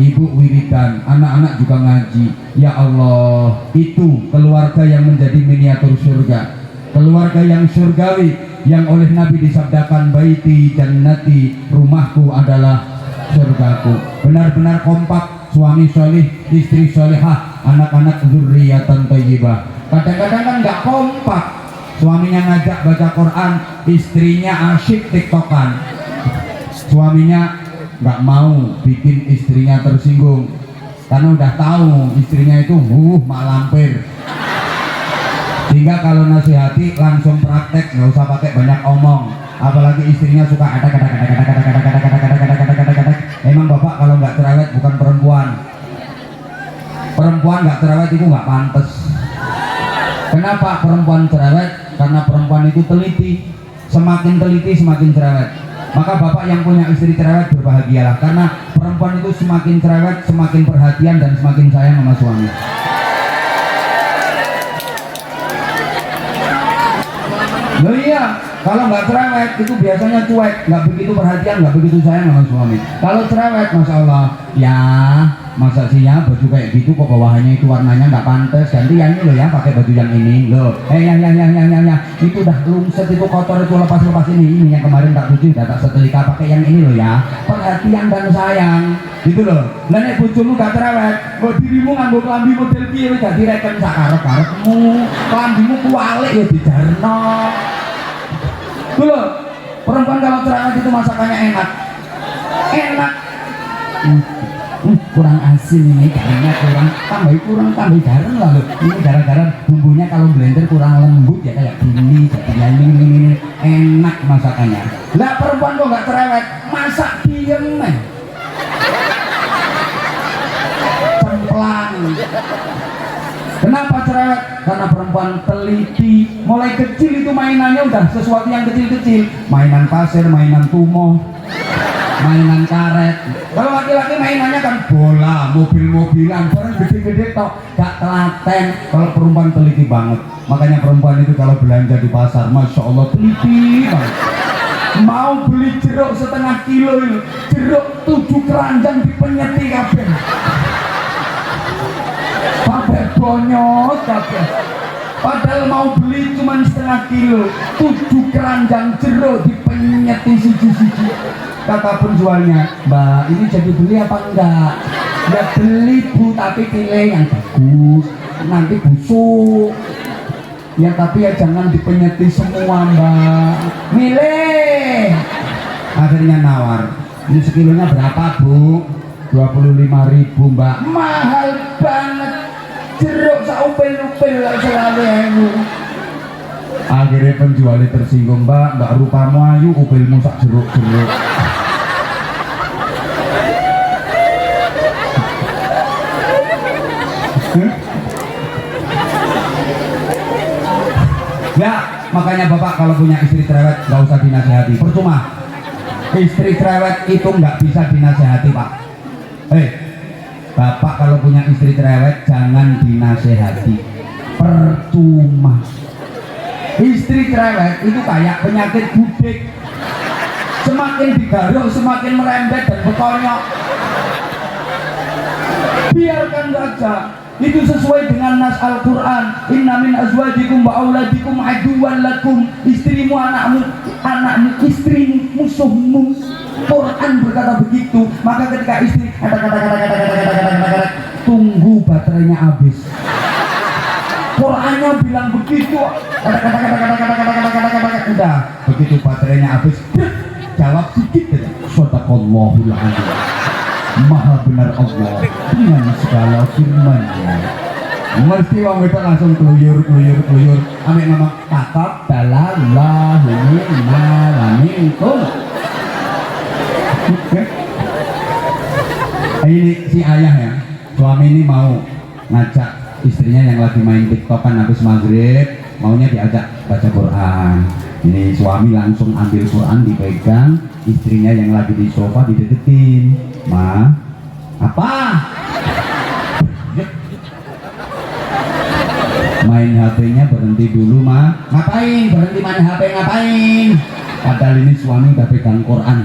ibu wiridan, anak-anak juga ngaji. Ya Allah, itu keluarga yang menjadi miniatur surga, keluarga yang surgawi, yang oleh Nabi disabdakan baiti jannati, rumahku adalah surgaku. Benar-benar kompak, suami solih, istri solihah, anak-anak zurriyatan thayyibah. Kadang-kadang kan nggak kompak, suaminya ngajak baca Quran, istrinya asyik tiktokan. Suaminya nggak mau bikin istrinya tersinggung karena udah tahu istrinya itu mak lampir. Sehingga kalau nasihati langsung praktek, nggak usah pakai banyak omong. Apalagi istrinya suka ada. Emang bapak kalau nggak cerewet bukan perempuan. Perempuan nggak cerewet itu nggak pantas. Kenapa perempuan cerewet? Karena perempuan itu teliti. Semakin teliti semakin cerewet. Maka bapak yang punya istri cerewet berbahagialah, karena perempuan itu semakin cerewet semakin perhatian dan semakin sayang sama suami. Loh iya, kalau nggak cerewet itu biasanya cuek, nggak begitu perhatian, nggak begitu sayang sama suami. Kalau cerewet, masya Allah, ya masa sih ya baju kayak gitu kok bawahannya itu warnanya nggak pantas, ganti yang ini loh ya, pakai baju yang ini loh. Yang itu udah lungset, itu kotor, itu lepas ini yang kemarin tak cuci udah tak setrika, pakai yang ini loh ya, perhatian dan sayang gitu loh. Lah nek bojomu gak cerewet, kok dirimu nganggo klambi model piye wis dadi reken sak karep-karepmu, klambimu kualik ya dijarno. Tuh loh, perempuan kalau cerewet itu masakannya enak. Kurang asin ini, garamnya kurang tambah garam lah loh. Ini gara-gara bumbunya kalau blender kurang lembut ya kayak gini, jadi ini enak masakannya. Lah perempuan kok nggak cerewet, masak diem nih, cemplang. Kenapa cerewet? Karena perempuan teliti. Mulai kecil itu mainannya udah sesuatu yang kecil-kecil, mainan pasir, mainan tumoh, mainan karet. Kalau laki-laki mainannya kan bola, mobil-mobilan, barang gede-gede tok, gak telaten. Kalau perempuan teliti banget. Makanya perempuan itu kalau belanja di pasar, masya Allah teliti banget. Mau beli jeruk setengah kilo itu, jeruk 7 keranjang dipenyeti kabeh. Sampai bonyot kabeh. Padahal mau beli cuma setengah kilo, 7 keranjang jeruk dipenyeti siji-siji. Kata penjualnya, Mbak ini jadi beli apa enggak? Ya beli Bu, tapi pilih yang bagus, nanti busuk ya, tapi ya jangan dipenyeti semua Mbak, milih. Akhirnya nawar, ini sekilonya berapa Bu? 25.000 Mbak. Mahal banget, jeruk saupil-upil selalu enu. Akhirnya penjualnya tersinggung, Mbak rupamu ayu, upilmu sak jeruk-jeruk. Ya, makanya Bapak kalau punya istri cerewet nggak usah dinasehati, percuma. Istri cerewet itu nggak bisa dinasehati Pak. Bapak kalau punya istri cerewet jangan dinasehati, percuma. Istri cerewet itu kayak penyakit budik, semakin digaruk semakin merembet dan bekonyok. Biarkan saja, itu sesuai dengan nas Al-Quran. Inna min azwajikum wa auladikum aduwan lakum. Istrimu, anakmu, istrimu, musuhmu. Quran berkata begitu. Maka ketika istri kata tunggu baterainya habis. Qurannya bilang begitu. Udah begitu baterainya habis, jawab sedikit aja. Shadaqallahul adzim. Maha benar Allah dengan segala firman-Nya. Mesti wong wedok langsung keluyur ambek ngomong taqabbalallahu minna wa minkum. Ini si ayah ya, suami ini mau ngajak istrinya yang lagi main tiktokan habis maghrib, maunya diajak baca Quran. Ini suami langsung ambil Quran dipegang, istrinya yang lagi di sofa dideketin. Ma, apa? Main HP-nya berhenti dulu Ma. Ngapain? Berhenti main HP ngapain? Padahal ini suami udah pegang Quran.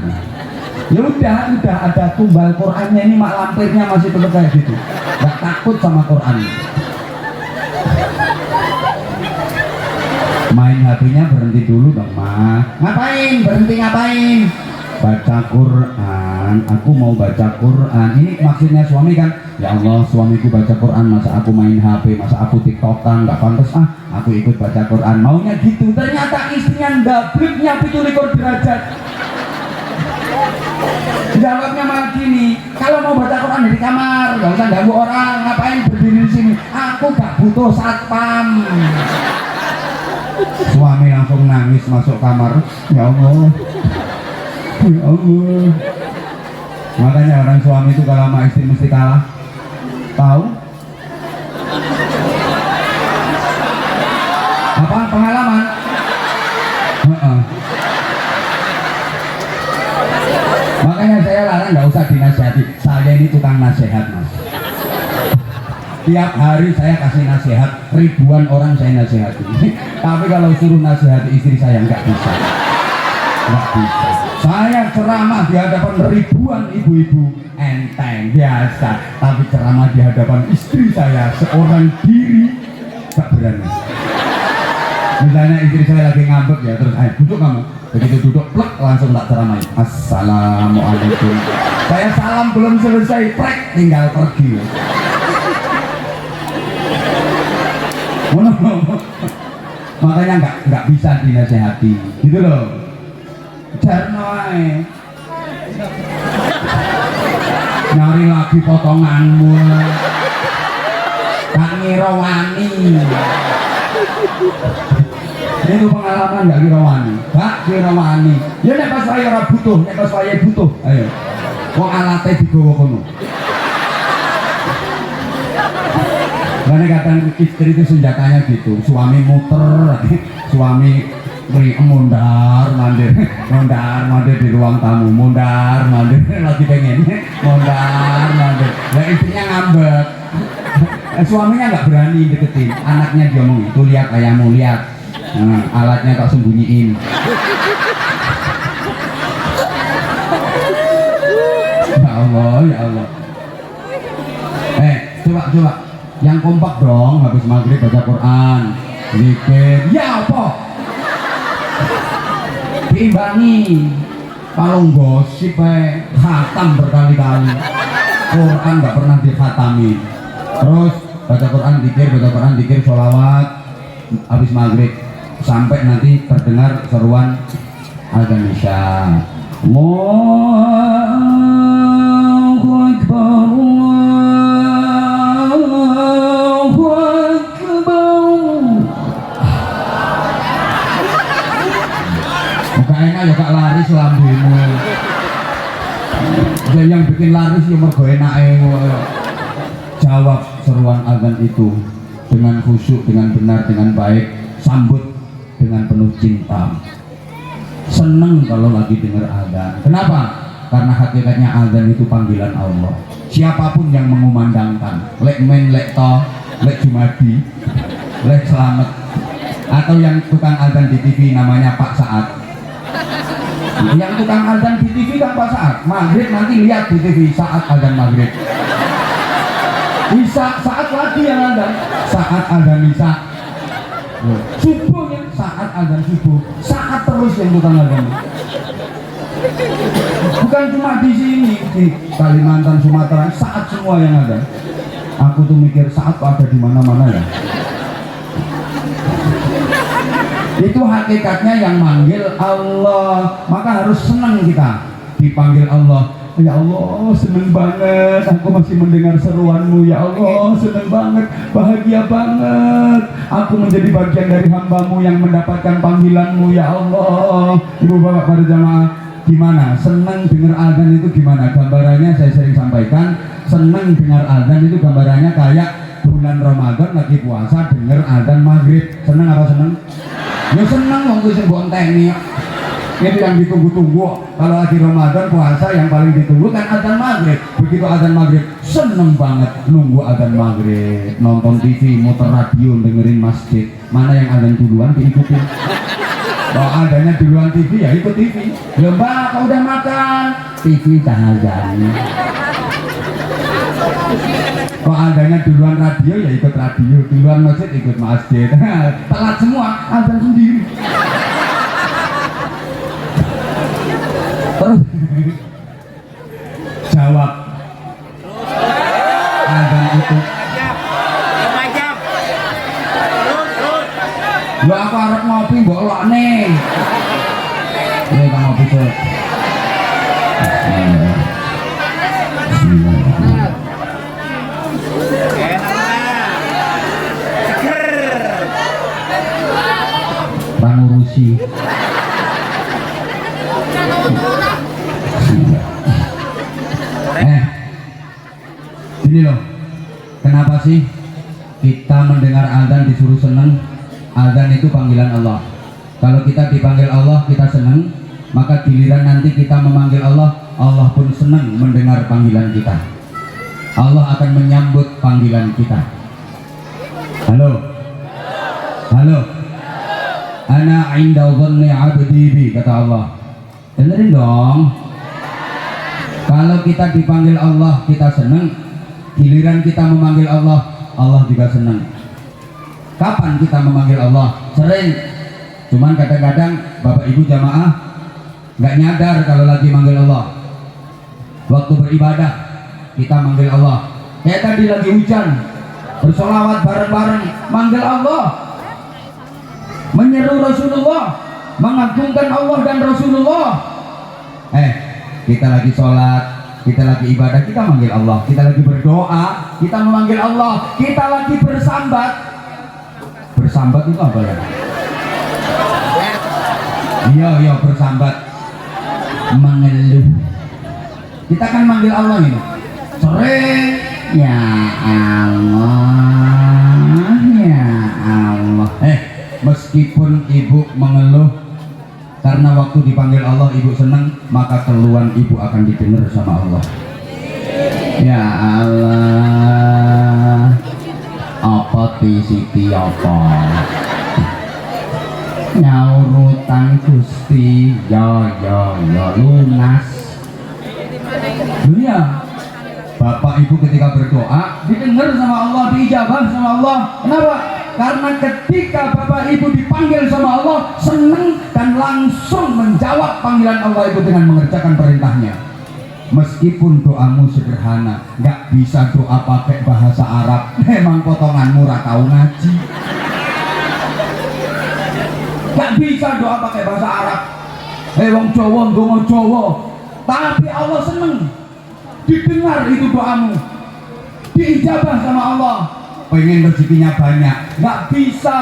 Ya udah ada tumbal Qurannya, ini mak lampirnya masih tetap kayak gitu. Gak takut sama Quran. Main HP-nya berhenti dulu dong Ma. Ngapain? Berhenti ngapain? Baca Quran. Aku mau baca Quran. Ini maksudnya suami kan, ya Allah suamiku baca Quran, masa aku main HP, masa aku tiktokan, gak pantas aku ikut baca Quran. Maunya gitu. Ternyata istrinya ndabliknya 17 derajat. Jawabnya malah gini, kalau mau baca Quran di kamar, gak usah ganggu orang. Ngapain berdiri di sini? Aku gak butuh satpam. Suami langsung nangis masuk kamar. Ya Allah, ya Allah. Makanya orang suami itu kalau sama istri mesti kalah. Tahu? Apa pengalaman? Makanya saya larang nggak usah dinasihati. Saya ini tukang nasihat Mas. Tiap hari saya kasih nasihat, ribuan orang saya nasihati. Tapi kalau suruh nasihati istri saya nggak bisa. Saya ceramah di hadapan ribuan ibu-ibu enteng biasa, tapi ceramah di hadapan istri saya seorang diri gak berani. Misalnya istri saya lagi ngambek ya, terus ayo duduk kamu, begitu duduk plek langsung tak ceramah. Assalamualaikum. Saya salam belum selesai, prek tinggal pergi. Makanya nggak bisa dinasehati, gitu loh. Jarnoai nyari lagi potonganmu, tak ngira wani. Itu pengalaman nggak kira wani, gak kira wani. Ya nek pas saya ora butuh, nek pas saya butuh, ayo. Wong alate digawa kono. Karena kadang istri itu senjatanya gitu, suami muter, suami mondar mandir di ruang tamu, mondar mandir lagi pengen mondar mandir. Nah istrinya ngambek, suaminya nggak berani deketin, anaknya diomongin, tuh lihat ayahmu lihat, alatnya tak sembunyiin. Ya Allah, ya Allah. Coba yang kompak dong, habis maghrib baca Quran, zikir, ya apa? Diimbangi, kalau gosip khatam berkali-kali, Quran nggak pernah dikhatami. Terus baca Quran, zikir, sholawat, habis maghrib sampai nanti terdengar seruan azan isya. Allahu Akbar. Enak ya gak laris lambemu. Dan yang bikin laris ya mergo enake. Jawab seruan azan itu dengan khusyuk, dengan benar, dengan baik, sambut dengan penuh cinta. Seneng kalau lagi dengar azan. Kenapa? Karena hakikatnya azan itu panggilan Allah. Siapapun yang mengumandangkan, lek men, lek to, lek jumadi, lek selamat, atau yang tukang azan di TV namanya Pak Saat. Yang tukang azan di TV kan Pak Saat, maghrib nanti lihat di TV saat azan maghrib. Isya saat lagi yang azan, saat azan isya. Subuhnya saat azan subuh, saat terus yang tukang azan. Bukan cuma di sini, di Kalimantan, Sumatera, saat semua yang ada. Aku tuh mikir saat ada di mana-mana ya. Itu hakikatnya yang manggil Allah, maka harus senang kita dipanggil Allah. Ya Allah, senang banget aku masih mendengar seruanmu. Ya Allah, senang banget, bahagia banget aku menjadi bagian dari hambamu yang mendapatkan panggilanmu. Ya Allah. Ibu bapak para jamaah, gimana senang dengar azan itu? Gimana gambarannya? Saya sering sampaikan, senang dengar azan itu gambarannya kayak bulan Ramadan lagi puasa dengar azan maghrib. Senang apa senang? Ya senang wong kuwi sing mbok enteni. Itu yang ditunggu-tunggu. Kalau lagi Ramadan puasa yang paling ditunggu kan azan maghrib. Begitu azan maghrib seneng banget nunggu azan maghrib, nonton TV, muter radio, dengerin masjid. Mana yang azan duluan diikutin. Kalau adanya duluan TV ya ikut TV. Ya Mbak, kau udah makan? TV dah azan. Kalau adanya duluan radio ya ikut radio, duluan masjid ikut masjid. Telat semua, azan sendiri. Terus jawab azan itu. Lo aku harap ngopi mbok lokne. Ini kan ngopi tuh. Ngurusi ini loh, kenapa sih kita mendengar azan disuruh seneng? Azan itu panggilan Allah. Kalau kita dipanggil Allah kita seneng, maka giliran nanti kita memanggil Allah, Allah pun senang mendengar panggilan kita. Allah akan menyambut panggilan kita. Halo, halo. Ana inda dhanni abdi bi, kata Allah. Dengerin dong. Kalau kita dipanggil Allah kita senang, giliran kita memanggil Allah, Allah juga senang. Kapan kita memanggil Allah? Sering. Cuman kadang-kadang Bapak Ibu jamaah nggak nyadar kalau lagi manggil Allah. Waktu beribadah kita manggil Allah. Kayak tadi lagi hujan, bersolawat bareng-bareng, manggil Allah, menyeru Rasulullah, mengagungkan Allah dan Rasulullah. Kita lagi sholat, kita lagi ibadah, kita manggil Allah. Kita lagi berdoa, kita memanggil Allah. Kita lagi bersambat. Bersambat itu apa ya? Iya bersambat, mengeluh. Kita kan manggil Allah ini sering. Ya Allah, ya Allah. Meskipun ibu mengeluh, karena waktu dipanggil Allah ibu senang, maka keluhan ibu akan didengar sama Allah. Ya Allah, apa Siti apa? Nyaurutan Gusti, ya lunas. Dunia. Bapak Ibu ketika berdoa didengar sama Allah, diijabah sama Allah. Kenapa? Karena ketika Bapak Ibu dipanggil sama Allah, senang dan langsung menjawab panggilan Allah itu dengan mengerjakan perintahnya. Meskipun doamu sederhana, nggak bisa doa pakai bahasa Arab, memang potonganmu ora tahu ngaji. Nggak bisa doa pakai bahasa Arab. Wong Jawa ndonga Jawa, tapi Allah seneng didengar itu doamu, diijabah sama Allah. Pengen rezekinya banyak, nggak bisa.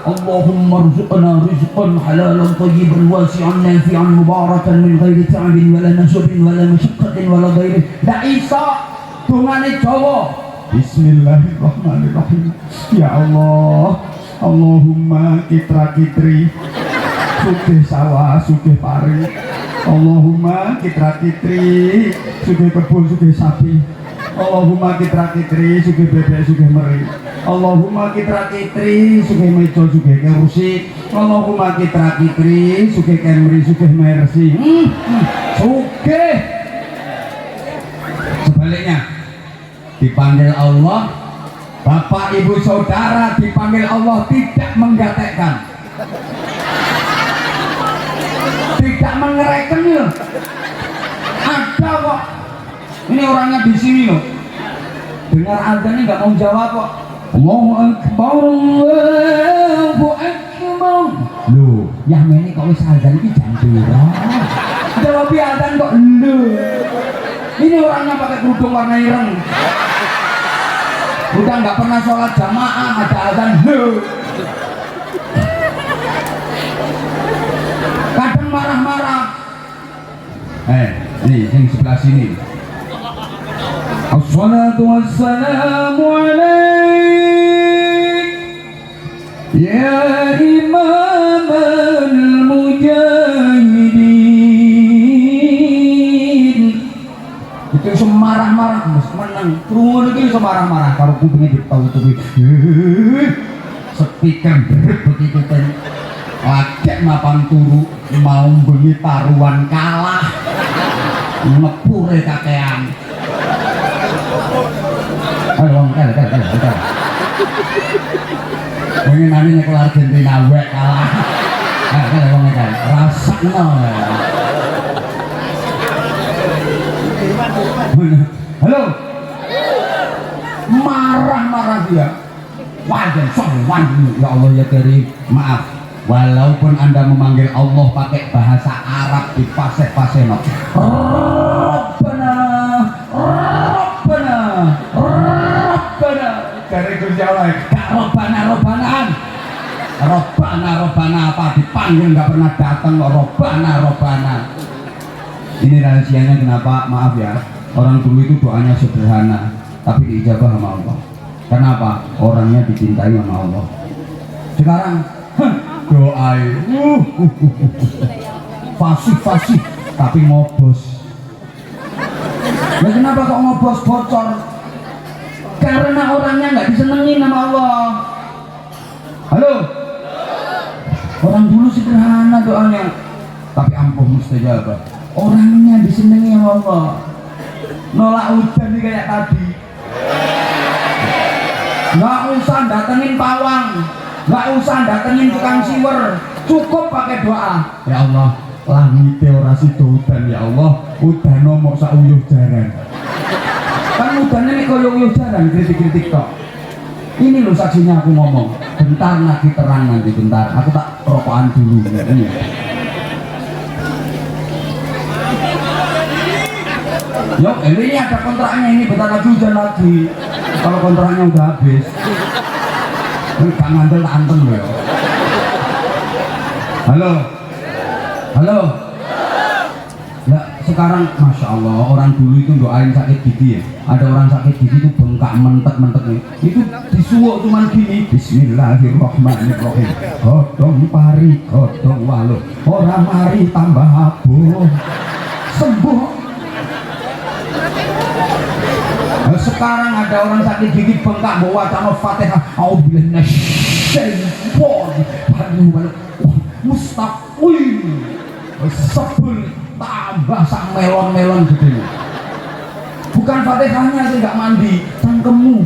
Allahumma rzuqna rizqan halalan thayyiban wasi'an nafi'an mubarakan min ghairi ta'abin wala nasabin wala masyaqqatin wala ghairi. Nggak bisa dongane Jawa. Bismillahirrahmanirrahim. Ya Allah, Allahumma kitra kitri, sugih sawah sugih pari. Allahumma kitra kitri, sugih kebun sugih sapi. Allahumma kitra kitri, sugih bebek sugih meri. Allahumma kitra kitri, sugih meja sugih kerusi. Allahumma kitra kitri, sugih kemri sugih mersi. Sugih. Sebaliknya dipanggil Allah, Bapak Ibu Saudara dipanggil Allah tidak menggatekkan, tidak mengereken ya. Ada kok. Ini orangnya di sini loh. Dengar azan nggak mau jawab kok. Allahu Akbar, Allahu Akbar. Loh, yang ini kok wis azan iki jam berapa? Jawab azan kok lu. Ini orangnya pakai kerudung warna ireng. Udah nggak pernah sholat jamaah, ada azan lu. Kadang marah-marah. Nih yang sebelah sini. Assalatu wassalamu alaik ya imam al-mujahidin. Itu semarah-marah mas menang turun lagi semarah-marah kalau kupingnya ditahu-tahu speaker berat begitu kan. Lagek mapan turu mau bengi taruhan kalah ngepure kakean. Ayo wong kal. Pengen nani nyekel Argentina wek kalah. Ayo wong kal. Rasakno. Halo. Marah-marah dia. Wajan ya Allah ya Karim. Maaf. Walaupun Anda memanggil Allah pakai bahasa Arab di paseh-pasehno. Rabbana dari Jawa gak robbana apa dipanggil nggak pernah datang kok robbana. Ini rahasianya kenapa, maaf ya, orang dulu itu doanya sederhana tapi diijabah sama Allah. Kenapa? Orangnya dicintai sama Allah. Sekarang doa fasih tapi ngobos. Ya kenapa kok ngobos bocor? Karena orangnya nggak disenengin sama Allah. Halo? Orang dulu sederhana doanya. tapi ampuh mustajabah. Orangnya disenangi sama Allah. Nolak hujan nih kayak tadi. Nggak usah datengin pawang, nggak usah datengin tukang siwer, cukup pakai doa. Ya Allah, langit ora sido udan ya Allah, udano mok sak uyuh jaran. Kan udannya nih koyo uyuh jaran, kritik-kritik tok. Ini loh saksinya aku ngomong. Bentar lagi terang nanti, bentar. Aku tak rokokan dulu. Ini. Yuk, ini ada kontraknya ini, bentar lagi hujan lagi. Kalau kontraknya udah habis, ini gak ngandel tak anteng loh. Halo, halo. Nah, sekarang Masya Allah, orang dulu itu doain sakit gigi ya. Ada orang sakit gigi itu bengkak mentek-mentek nih. Itu disuwuk cuman gini. Bismillahirrahmanirrahim. Godong pari, godong waluh. Orang mari tambah abuh. Sembuh. Nah, sekarang ada orang sakit gigi bengkak bawa wacana Fatihah. Auzubillahi minasyaitonir rajim. Mustaqim. Sebel tambah sak melon-melon gitu. Bukan Fatihahnya sih nggak mandi, cangkemmu.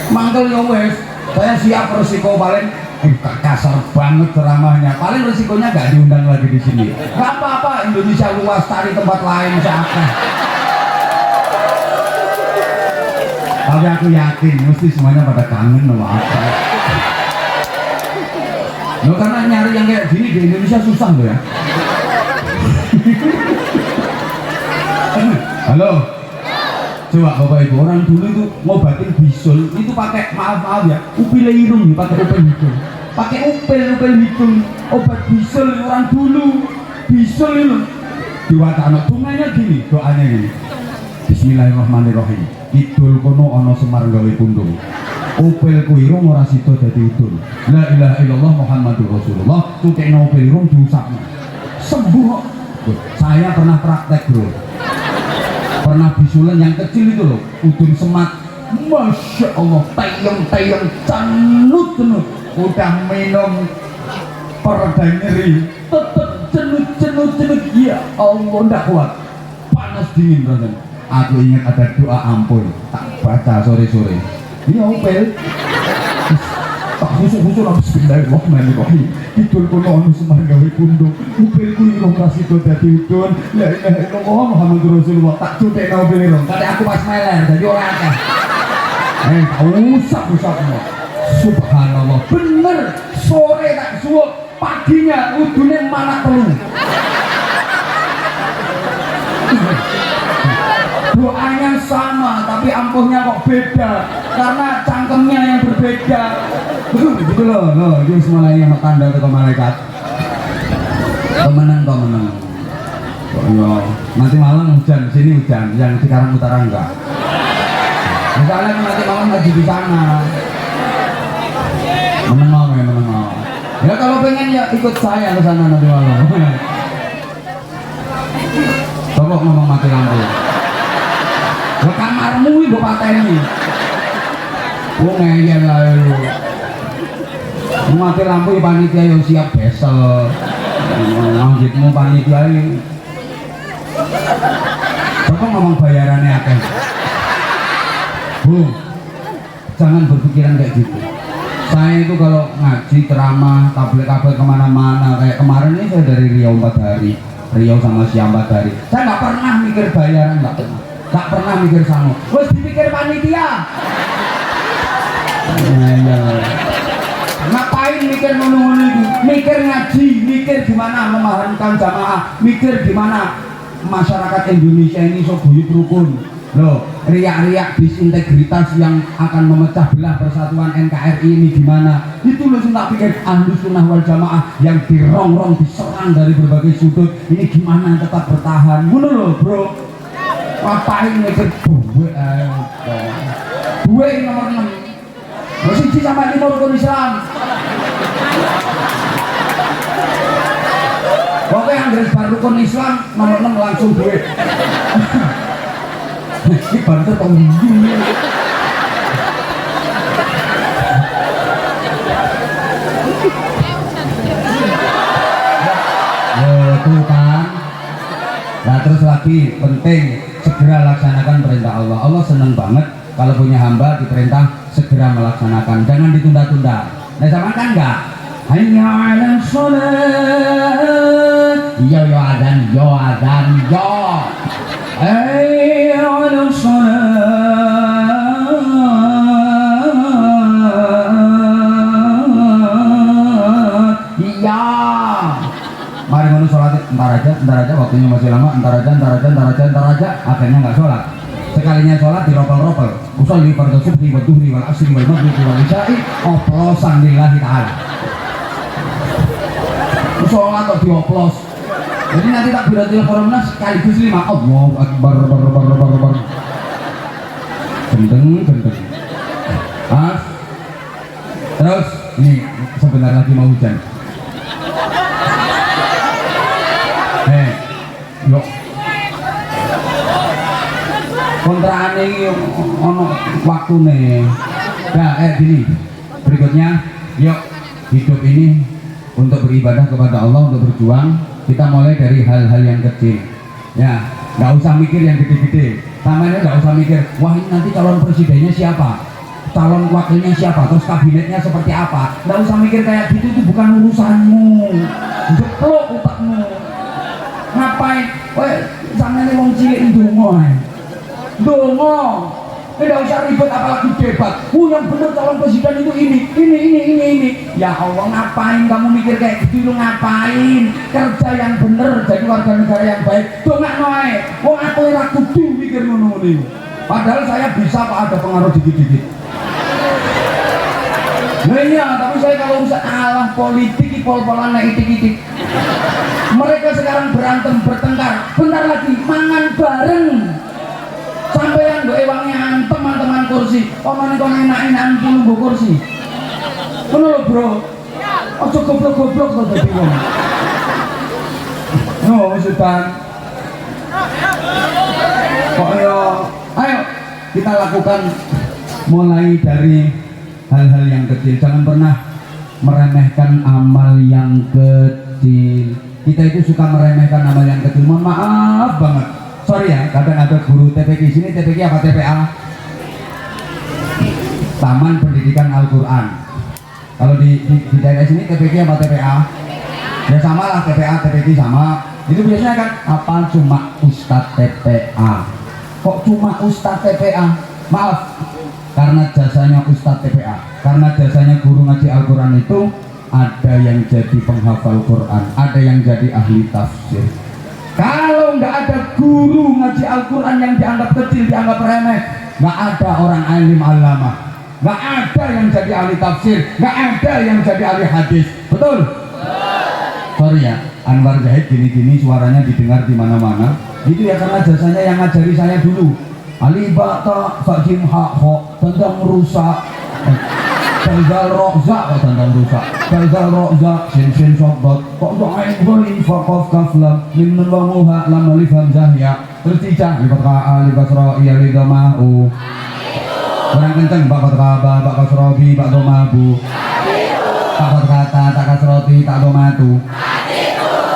Mangkel ya wes, saya siap resiko paling kasar banget ceramahnya. Paling resikonya nggak diundang lagi di sini. Gak apa-apa, Indonesia luas, cari tempat lain seakan. Tapi aku yakin mesti semuanya pada kangen sama aku. Loh, karena nyari yang kayak gini di Indonesia susah loh ya. Halo, coba bapak ibu, orang dulu itu ngobatin bisul itu pakai maaf ya, upil irung, pakai upil hidung, pakai upil hidung, obat bisul orang dulu, bisul itu diwacana, bunganya gini, doanya gini. Bismillahirrahmanirrahim. Idul kono ono semar gawe pundung. Upil ku irung ora sida dadi udul. La ilaha illallah Muhammadur Rasulullah. Tukekno upil irung diusapno. Sembuh. Saya pernah praktek, Bro. Pernah bisulan yang kecil itu loh, udun semat. Masya Allah, tayang cenut. Udah minum pereda nyeri, tetep cenut. Ya Allah, ndak kuat. Panas dingin rasanya. Aku ingat ada doa ampun, tak baca sore-sore. Iya upel. Tak khusus bismillahirrahmanirrahim. Idul kono ono semar gawe pundung. Upel ku irung rasida dadi udun. La ilaha illallah Muhammadur Rasulullah. Tak cutekno upel irung. Kate aku pas meler dadi ora akeh. Usap-usapno. Subhanallah. Bener, sore tak suwuk, paginya udune manak telu. Doanya sama tapi ampuhnya kok beda karena cangkemnya yang berbeda. Gitu loh, itu semua yang tanda ke malaikat. Kemenang. Oh, nanti malam hujan, sini hujan, yang sekarang utara enggak. Misalnya nanti malam lagi di sana. Menengok. Ya kalau pengen ya ikut saya ke sana nanti malam. Coba ngomong mati lampu. Ke kamarmu itu pateni. Gue ngeyel lah lu. Mati lampu panitia yang siap besok. Lanjutmu panitia ini. Coba ngomong bayarannya akeh. Bu, jangan berpikiran kayak gitu. Saya itu kalau ngaji, ceramah, tablet kemana-mana. Kayak kemarin ini saya dari Riau 4 hari. Riau sama Siam 4 hari. Saya nggak pernah mikir bayaran, nggak pernah mikir sama. Wes dipikir panitia. Ngapain mikir ngono-ngono itu? Mikir ngaji, mikir gimana memahamkan jamaah, mikir gimana masyarakat Indonesia ini so guyub rukun. Loh, riak-riak disintegritas yang akan memecah belah persatuan NKRI ini gimana? Itu loh tak pikir Ahlus Sunnah wal Jamaah yang dirongrong, diserang dari berbagai sudut. Ini gimana tetap bertahan? Ngono loh, Bro. Ngapain mikir duwe nomor 6. Siji sama 5 rukun Islam. Pokoknya yang baru rukun Islam nomor 6 langsung duit. Ini banter kok ngomong. Nah terus lagi penting segera laksanakan perintah Allah. Allah seneng banget kalau punya hamba diperintah segera melaksanakan, jangan ditunda-tunda. Nah sama kan enggak? Hayya 'alas shalah. Yo adzan, yo adzan, yo. Hayya 'alas shalah. Iya. Mari ngono sholat entar aja waktunya masih lama, entar aja, akhirnya nggak sholat. Sekalinya sholat diropel-ropel. Usolli fardhu subhi wa dhuhri wal asri wal maghribi wal isya'i oplosan lillahi ta'ala. Sholat kok dioplos. Jadi nanti takbiratul ihram sekaligus 5 Allahu akbar bar. Gendeng. Terus ini sebentar lagi mau hujan. Yuk kontraane iki ono waktune. Nah, gini. Berikutnya, yuk hidup ini untuk beribadah kepada Allah, untuk berjuang. Kita mulai dari hal-hal yang kecil. Ya, nggak usah mikir yang gede-gede. Tamanya nggak usah mikir, wah ini nanti calon presidennya siapa, calon wakilnya siapa, terus kabinetnya seperti apa. Nggak usah mikir kayak gitu, itu bukan urusanmu. Jeplok otakmu. Ngapain? Weh, sampeyan wong cilik ndonga. Ndonga. Tidak usah ribet apalagi debat. Yang benar calon presiden itu ini. Ya Allah, ngapain kamu mikir kayak gitu? Lu ngapain? Kerja yang benar, jadi warga negara yang baik. Dongakno ae. Wong aku ora kudu mikir ngono iki. Padahal saya bisa kok ada pengaruh dikit-dikit. Nah iya, tapi saya kalau urusan alah politik, pol-polan itik-itik. Mereka sekarang berantem, bertengkar. Bentar lagi mangan bareng. Sampai yang doa ewangnya teman-teman kursi. Omongin kau enak-enakan puluh kursi. Bener bro. Ojo goblok-goblok tuh tadi wong. No, sudah. Kok ayo kita lakukan mulai dari hal-hal yang kecil. Jangan pernah meremehkan amal yang kecil. Kita itu suka meremehkan amal yang kecil. Mohon maaf banget. Sorry ya, kadang ada guru TPQ sini. TPQ apa TPA? Taman Pendidikan Al-Quran. Kalau di daerah sini TPQ apa TPA? Ya sama lah, TPA, TPQ sama. Itu biasanya kan apa cuma Ustadz TPA. Kok cuma Ustadz TPA? Maaf, karena jasanya Ustadz TPA, karena jasanya guru ngaji Al-Quran itu ada yang jadi penghafal Quran, ada yang jadi ahli tafsir. Kalau nggak ada guru ngaji Al-Quran yang dianggap kecil, dianggap remeh, nggak ada orang alim alama, nggak ada yang jadi ahli tafsir, nggak ada yang jadi ahli hadis. Betul? Sorry ya, Anwar Zahid gini-gini suaranya didengar di mana-mana. Itu ya karena jasanya yang ngajari saya dulu. Alibata fakjim hakho tentang rusak. Dalgal rokza kok tentang rusak. Dalgal rokza sin sobat. Kok doain boleh fakof kaflam min wamuha lam alif hamzah ya. Terus ijah libat ka libat ro iya lidomahu. Kurang kenceng bakat kaba bakat robi bak domabu. Bakat kata tak kasroti tak domatu.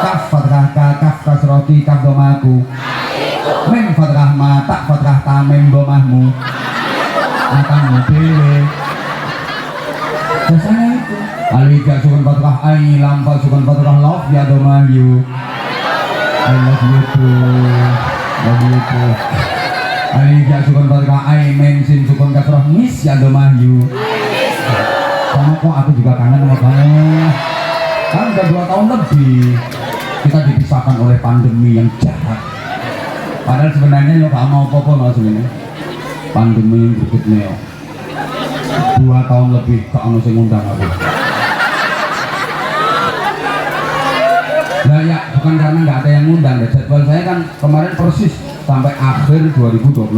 Kaf fathah ka kaf kasroti kaf domaku. Mem fathah ma tak fathah ta mem domahmu. Akan dewe. Biasanya itu alika sukan fathah ai lam sukan fathah love ya domahu. I love you too. Alika sukan fathah ai mem sin sukan kasrah mis ya domahu. Sama kok aku juga kangen sama kamu. Kan udah 2 tahun lebih kita dipisahkan oleh pandemi yang jahat. Padahal sebenarnya yo gak mau apa-apa loh sebenarnya. Pandemi yang berikutnya yo 2 tahun lebih gak ono sing ngundang aku. Nah ya bukan karena nggak ada yang ngundang. Jadwal saya kan kemarin persis sampai akhir 2021.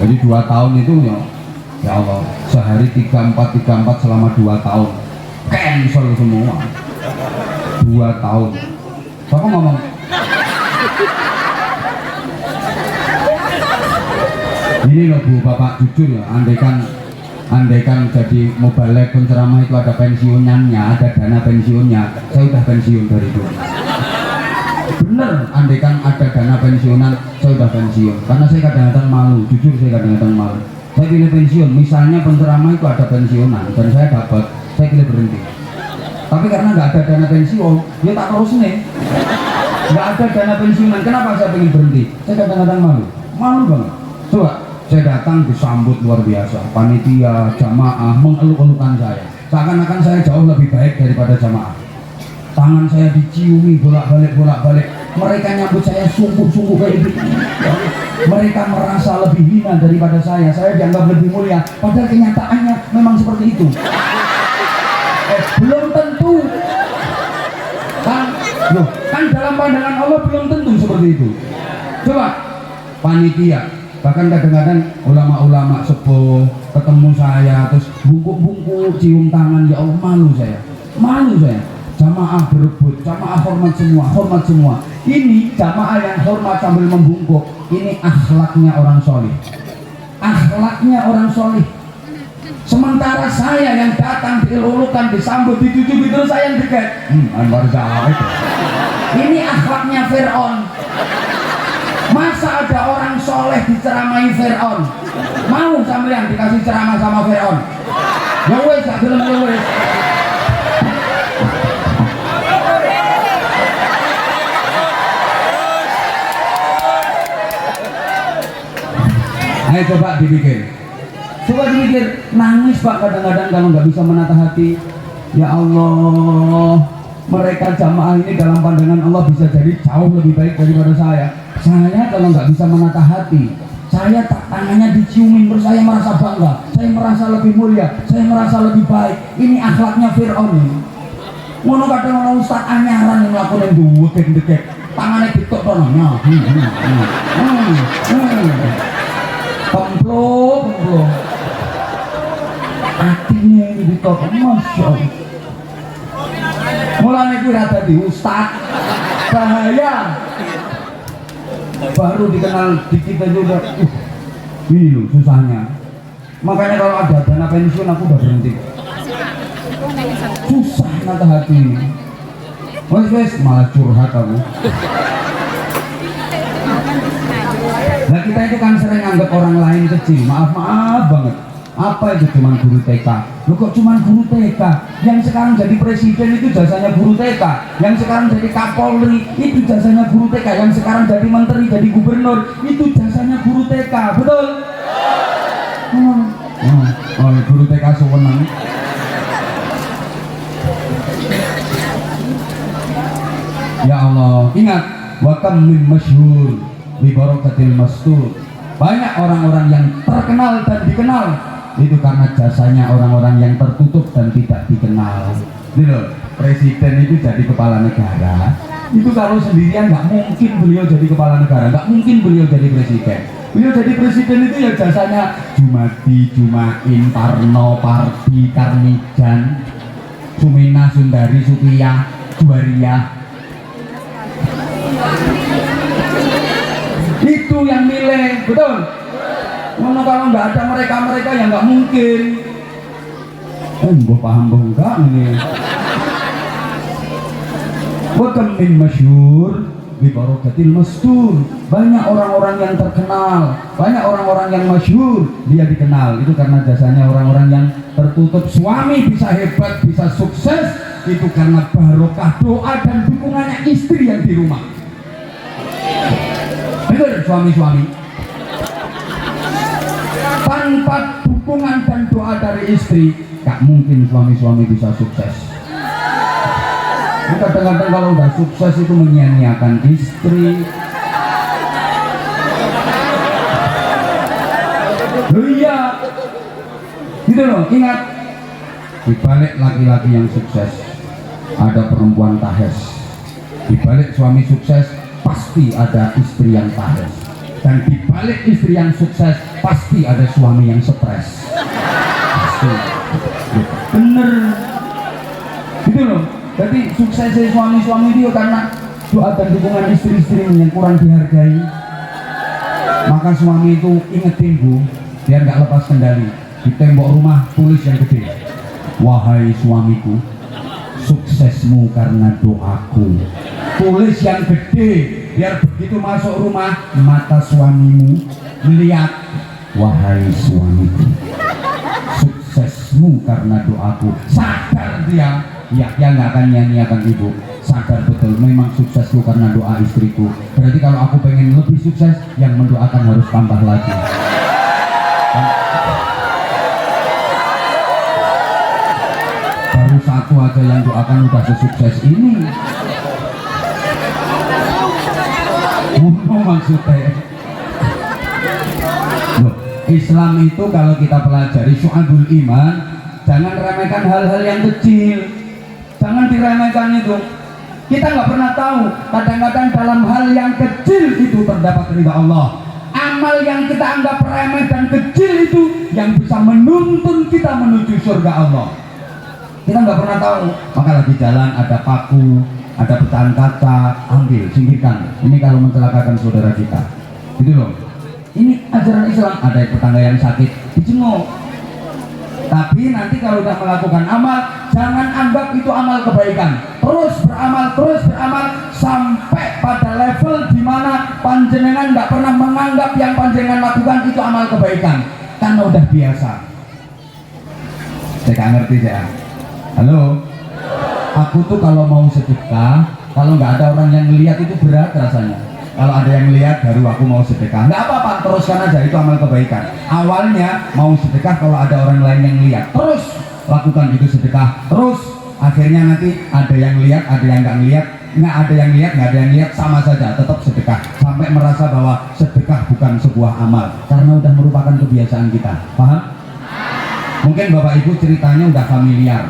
Jadi 2 tahun itu ya Allah, sehari 34 selama 2 tahun cancel semua. 2 tahun. Siapa ngomong? Ini loh Bu, Bapak jujur ya, andaikan jadi mubalek penceramah itu ada pensiunannya, ada dana pensiunnya, saya udah pensiun dari dulu. Bener, andaikan ada dana pensiunan, saya udah pensiun. Karena saya kadang-kadang malu, jujur saya kadang-kadang malu. Saya pilih pensiun, misalnya penceramah itu ada pensiunan dan saya dapat, saya pilih berhenti. Tapi karena nggak ada dana pensiun, ya tak terus nih. Nggak ada dana pensiunan, kenapa saya pengen berhenti? Saya kadang-kadang malu banget. Coba, saya datang disambut luar biasa, panitia, jamaah mengeluk-elukan saya. Seakan-akan saya jauh lebih baik daripada jamaah. Tangan saya diciumi bolak-balik. Mereka nyambut saya sungguh-sungguh kayak gitu. Mereka merasa lebih hina daripada saya dianggap lebih mulia. Padahal kenyataannya memang seperti itu. Belum tentu. Kan dalam pandangan Allah belum tentu seperti itu. Coba panitia, bahkan kadang-kadang ulama-ulama sepuh ketemu saya terus bungkuk-bungkuk, cium tangan, ya Allah malu saya. Jamaah berebut, jamaah hormat semua. Ini jamaah yang hormat sambil membungkuk. Ini akhlaknya orang soleh. Sementara saya yang datang dielulukan, disambut, dicucuk itu saya yang dekat. Anwar Zaid. Ini akhlaknya Fir'aun. Masa ada orang soleh diceramai Fir'aun? Mau sampean dikasih ceramah sama Fir'aun? Ya wes, gak gelem ya wes. Ayo coba dipikir, nangis Pak kadang-kadang kalau nggak bisa menata hati. Ya Allah, mereka jamaah ini dalam pandangan Allah bisa jadi jauh lebih baik daripada saya. Saya kalau nggak bisa menata hati, saya tangannya diciumin terus saya merasa bangga, saya merasa lebih mulia, saya merasa lebih baik. Ini akhlaknya Fir'aun ini. Ngono kadang orang ustaz anyaran yang melakukan itu deket tangannya ditok tononnya. Kemplo. Hatinya ini ditok, Masya Allah. Mulanya gue rada di ustaz, bahaya. Baru dikenal dikit aja udah, ini loh susahnya. Makanya kalau ada dana pensiun aku udah berhenti. Susah nata hati ini. Wes malah curhat aku. Nah kita itu kan sering anggap orang lain kecil, maaf banget. Apa itu cuman guru TK? Loh kok cuman guru TK? Yang sekarang jadi presiden itu jasanya guru TK. Yang sekarang jadi Kapolri itu jasanya guru TK. Yang sekarang jadi menteri, jadi gubernur itu jasanya guru TK. Betul? Guru TK sewenang. Ya Allah, ingat wa kam min masyhur bi barakatil mastur. Banyak orang-orang yang terkenal dan dikenal itu karena jasanya orang-orang yang tertutup dan tidak dikenal. Gitu. Presiden itu jadi kepala negara, itu kalau sendirian nggak mungkin beliau jadi kepala negara, nggak mungkin beliau jadi presiden. Beliau jadi presiden itu ya jasanya Jumadi, Jumain, Parno, Pardi, Karmijan, Sumina, Sundari, Sukiyah, Juwaria. Itu yang milih, betul? Mana kalau nggak ada mereka yang nggak mungkin. Gue paham enggak ini. Wakam min masyhur bi barakatil mastur. Banyak orang-orang yang terkenal, banyak orang-orang yang masyhur, dia dikenal itu karena jasanya orang-orang yang tertutup. Suami bisa hebat, bisa sukses itu karena barokah doa dan dukungannya istri yang di rumah. Betul suami-suami. Tanpa dukungan dan doa dari istri, gak mungkin suami-suami bisa sukses. Kadang-kadang kalau udah sukses itu menyia-nyiakan istri. Loh iya, gitu loh. Ingat, di balik laki-laki yang sukses ada perempuan tahes. Di balik suami sukses pasti ada istri yang tahes. Dan di balik istri yang sukses pasti ada suami yang stres. Pasti. Bener. Gitu loh. Jadi suksesnya suami-suami dia karena doa dan dukungan istri-istri yang kurang dihargai. Maka suami itu ingetin bu, biar nggak lepas kendali. Di tembok rumah tulis yang gede, wahai suamiku, suksesmu karena doaku. tulis yang gede biar begitu masuk rumah mata suamimu melihat, wahai suamiku, suksesmu karena doaku. Sadar dia, ya nggak akan nyanyiakan ibu. Sadar betul, memang suksesku karena doa istriku. Berarti kalau aku pengen lebih sukses, yang mendoakan harus tambah lagi. Baru satu aja yang doakan udah sesukses ini. Maksudnya loh, Islam itu kalau kita pelajari syu'abul iman, jangan remehkan hal-hal yang kecil, jangan diremehkan itu. Kita nggak pernah tahu, kadang-kadang dalam hal yang kecil itu terdapat ridha Allah. Amal yang kita anggap remeh dan kecil itu yang bisa menuntun kita menuju surga Allah. Kita nggak pernah tahu, maka lagi jalan ada paku, ada pecahan kaca, ambil, singkirkan. Ini kalau mencelakakan saudara kita, gitu loh. Ini ajaran Islam. Ada tetangga yang sakit, dijenguk. Tapi nanti kalau sudah melakukan amal, jangan anggap itu amal kebaikan. Terus beramal sampai pada level di mana panjenengan nggak pernah menganggap yang panjenengan lakukan itu amal kebaikan, karena udah biasa. Saya nggak ngerti ya. Halo. Aku tuh kalau mau sedekah, kalau nggak ada orang yang melihat itu berat rasanya. Kalau ada yang melihat baru aku mau sedekah. Nggak apa-apa, teruskan aja, itu amal kebaikan. Awalnya mau sedekah kalau ada orang lain yang lihat, terus lakukan itu sedekah. Terus akhirnya nanti ada yang lihat, ada yang nggak lihat, nggak ada yang lihat, nggak ada yang lihat, sama saja, tetap sedekah. Sampai merasa bahwa sedekah bukan sebuah amal, karena udah merupakan kebiasaan kita. Paham? Mungkin Bapak Ibu ceritanya udah familiar.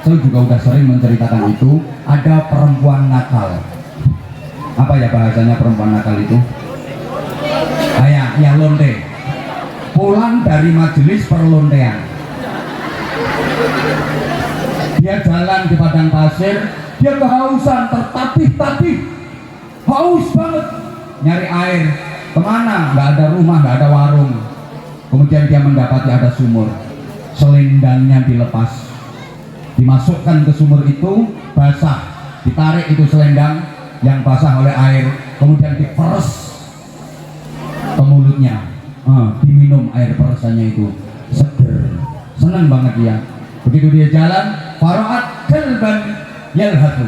Saya juga udah sering menceritakan itu. Ada perempuan nakal. Apa ya bahasanya perempuan nakal itu? Ya lonte. Pulang dari majelis perlontean, dia jalan di padang pasir, dia kehausan, tertatih-tatih, haus banget, nyari air. Kemana? Nggak ada rumah, nggak ada warung. Kemudian dia mendapati ada sumur. Selendangnya dilepas, dimasukkan ke sumur itu, basah, ditarik itu selendang yang basah oleh air, kemudian diperes ke mulutnya, diminum air peresannya itu, seger, senang banget dia. Begitu dia jalan, faraat kalban yalhatu,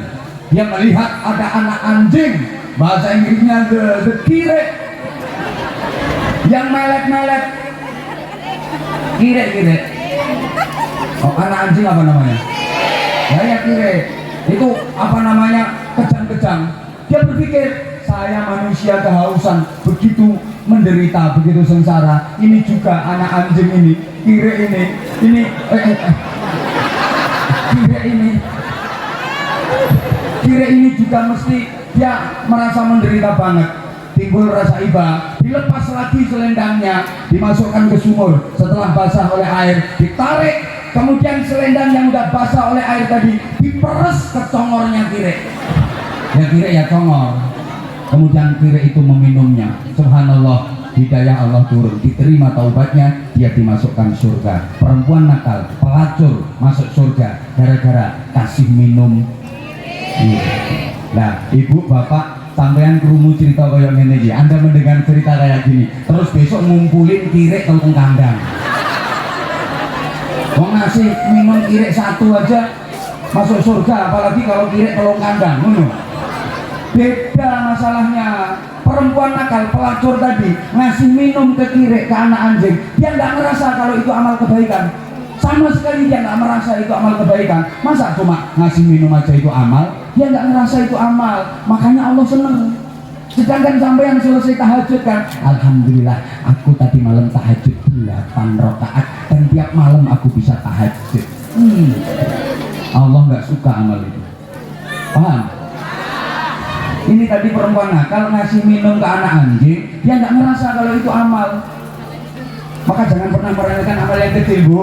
dia melihat ada anak anjing, bahasa Inggrisnya the kire, yang melet-melet, kire. Oh, anak anjing apa namanya? Ya kire. Itu apa namanya? Kejang-kejang. Dia berpikir, saya manusia kehausan, begitu menderita, begitu sengsara. Ini juga anak anjing ini, kire ini kire ini juga mesti dia merasa menderita banget. Timbul rasa iba, dilepas lagi selendangnya, dimasukkan ke sumur. Setelah basah oleh air, ditarik, kemudian selendang yang udah basah oleh air tadi diperes ke congornya kire. Ya kire ya congor. Kemudian kire itu meminumnya. Subhanallah, hidayah Allah turun, diterima taubatnya, dia dimasukkan surga. Perempuan nakal, pelacur, masuk surga gara-gara kasih minum. Nah, ibu bapak sampean kerumu cerita kayak gini, Anda mendengar cerita kayak gini, terus besok ngumpulin kire telung kandang. Mau ngasih minum kire satu aja masuk surga, apalagi kalau kire telung kandang. Beda masalahnya. Perempuan nakal, pelacur tadi ngasih minum ke kire, ke anak anjing, dia nggak merasa kalau itu amal kebaikan. Sama sekali dia nggak merasa itu amal kebaikan. Masa cuma ngasih minum aja itu amal? Dia nggak ngerasa itu amal, makanya Allah seneng. Sedangkan sampai yang selesai tahajud kan, alhamdulillah aku tadi malam tahajud 8 rakaat dan tiap malam aku bisa tahajud. Allah nggak suka amal itu. Paham? Ini tadi perempuan nakal ngasih minum ke anak anjing, dia nggak ngerasa kalau itu amal. Maka jangan pernah meremehkan amal yang kecil, Bu.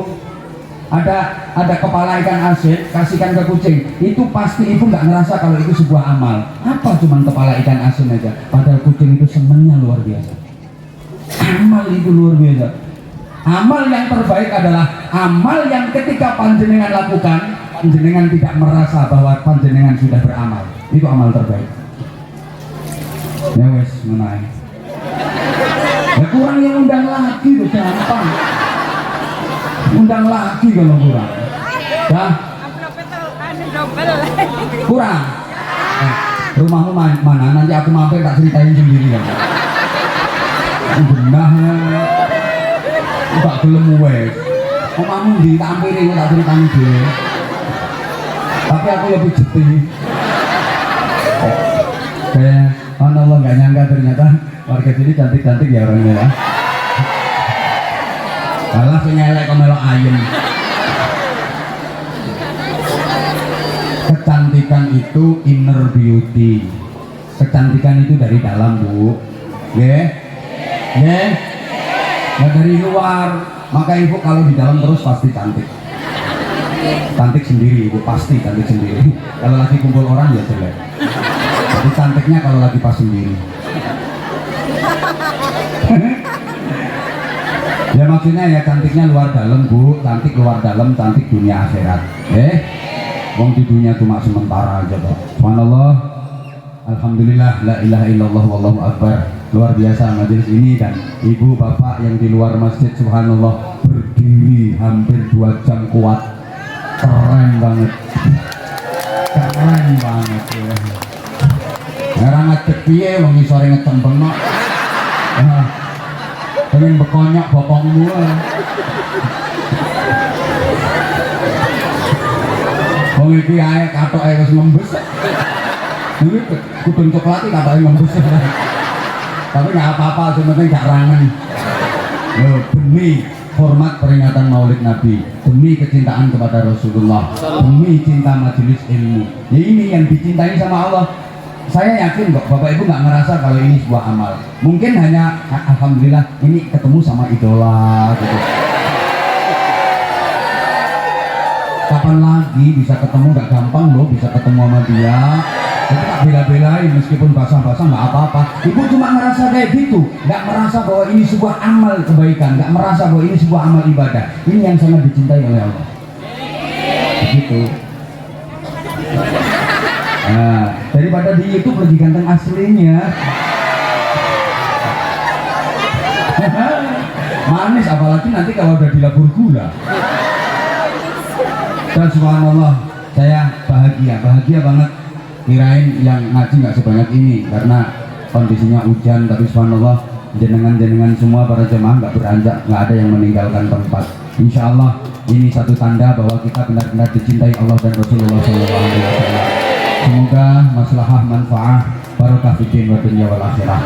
Ada kepala ikan asin, kasihkan ke kucing, itu pasti ibu nggak ngerasa kalau itu sebuah amal. Apa cuman kepala ikan asin aja, padahal kucing itu senengnya luar biasa. Amal itu luar biasa. Amal yang terbaik adalah amal yang ketika panjenengan lakukan, panjenengan tidak merasa bahwa panjenengan sudah beramal. Itu amal terbaik. Ya wes menai. Ya kurang yang undang lagi tuh gampang. Undang lagi kalau kurang. Dah. Kurang. Rumahmu mana? Nanti aku mampir tak ceritain sendiri kan. Benar. Tak gelem wes. Omahmu ndi tak ampiri tak ceritain dhewe. Tapi aku lebih jeti. Kayak Allah nggak nyangka ternyata warga sini cantik-cantik ya orangnya ya. Malah penyelek kemelok ayam. Kecantikan itu inner beauty. Kecantikan itu dari dalam, Bu. Nggih. Nggih. Nah, dari luar. Maka ibu kalau di dalam terus pasti cantik. Cantik sendiri, ibu pasti cantik sendiri. Kalau lagi kumpul orang ya jelek. Jadi cantiknya kalau lagi pas sendiri. Ya maksudnya ya cantiknya luar dalam, Bu. Cantik luar dalam, cantik dunia akhirat. Wong di dunia cuma sementara aja kok. Subhanallah, alhamdulillah, la ilaha illallah, wallahu akbar. Luar biasa majelis ini dan ibu bapak yang di luar masjid, subhanallah, berdiri hampir 2 jam kuat. Keren banget. Keren banget ya. Ngarang ngecek piye wong isore ngecempeng kok. Pengen bekonyok bokongmu. Wong iki ae katoke wis ngembes. Iki kudung coklat iki katoke ngembes. Tapi nggak apa-apa, sebenarnya nggak rangen. Demi hormat peringatan Maulid Nabi, demi kecintaan kepada Rasulullah, demi cinta majelis ilmu. Ya ini yang dicintai sama Allah. Saya yakin kok Bapak Ibu nggak ngerasa kalau ini sebuah amal. Mungkin hanya alhamdulillah ini ketemu sama idola gitu. Kapan lagi bisa ketemu, nggak gampang loh bisa ketemu sama dia. Itu tak bela-belain meskipun basah-basah nggak apa-apa. Ibu cuma merasa kayak gitu, nggak merasa bahwa ini sebuah amal kebaikan, nggak merasa bahwa ini sebuah amal ibadah. Ini yang sangat dicintai oleh Allah. Begitu. Nah, daripada di YouTube lebih ganteng aslinya. Manis apalagi nanti kalau udah dilabur gula. Dan subhanallah, saya bahagia banget. Kirain yang ngaji nggak sebanyak ini karena kondisinya hujan, tapi subhanallah jenengan semua para jemaah nggak beranjak, nggak ada yang meninggalkan tempat. Insya Allah ini satu tanda bahwa kita benar-benar dicintai Allah dan Rasulullah SAW. Semoga maslahah manfaah barakah fiddin wa dunya wal akhirah.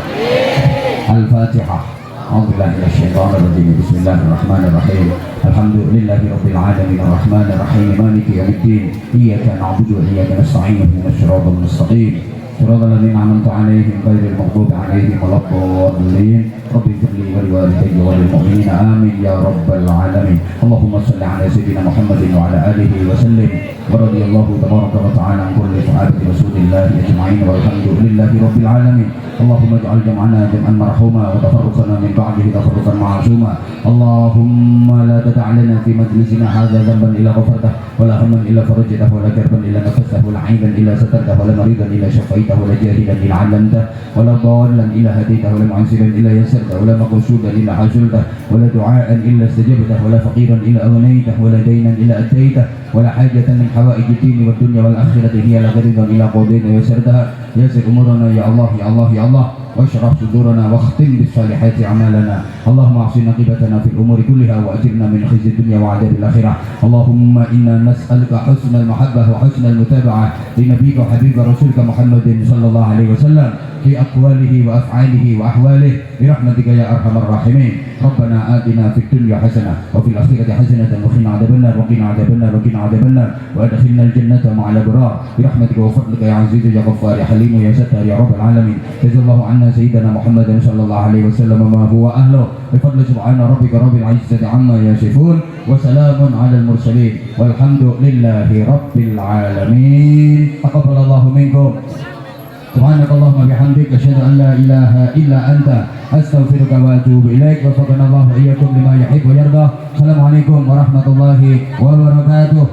Al-Fatihah. A'udzubillahi minasyaitonirrajim. Bismillahirrahmanirrahim. Alhamdulillahi rabbil alamin arrahmanir rahim maliki yaumiddin. Iyyaka na'budu wa iyyaka nasta'in ihdinas siratal mustaqim. Siratal ladzina an'amta 'alaihim ghairil maghdubi 'alaihim waladdallin. Rabbi ighfirli wa liwalidayya wa lil mu'minina amin ya rabbal alamin. Allahumma shalli 'ala sayyidina Muhammadin wa 'ala alihi wa sallim. ورضي الله تبارك وتعالى عن كل صحابة رسول الله أجمعين والحمد لله رب العالمين. اللهم اجعل جمعنا جمعا مرحوما وتفرقنا من بعده تفرقا معصوما. اللهم لا تدع لنا في مجلسنا هذا ذنبا إلا غفرته ولا هما إلا فرجته ولا كربا إلا نفسته ولا عيبا إلا سترته ولا مريضا إلا شفيته ولا جاهلا إلا علمته ولا ضالا إلا هديته ولا معسرا إلا يسرته ولا مقصودا إلا حصلته ولا دعاء إلا استجبته ولا فقيرا إلا أغنيته ولا دينا إلا أديته ولا حاجة من حوائج الدين والدنيا والآخرة هي لك رضا إلى قضيت ويسرتها. يسر أمورنا يا الله يا الله يا الله واشرح صدورنا واختم بالصالحات أعمالنا. اللهم اعصم عاقبتنا في الأمور كلها وأجرنا من خزي الدنيا وعذاب الآخرة. اللهم إنا نسألك حسن المحبة وحسن المتابعة لنبيك وحبيب رسولك محمد صلى الله عليه وسلم في أقواله وأفعاله وأحواله برحمتك يا أرحم الراحمين. ربنا آتنا في الدنيا حسنة وفي الآخرة حسنة وقنا عذاب النار وقنا عذاب النار وقنا عذاب النار وأدخلنا الجنة مع الأبرار برحمتك وفضلك يا عزيز يا غفار يا حليم يا ستار يا رب العالمين. جزا الله عنا سيدنا محمد صلى الله عليه وسلم ما هو أهله بفضل سبحان ربك رب العزة عما يصفون وسلام على المرسلين والحمد لله رب العالمين. تقبل الله منكم. سبحانك اللهم وبحمدك أشهد أن لا إله إلا أنت أستغفرك وأتوب إليك. وفقنا الله وإياكم لما يحب ويرضى. السلام عليكم ورحمة الله وبركاته.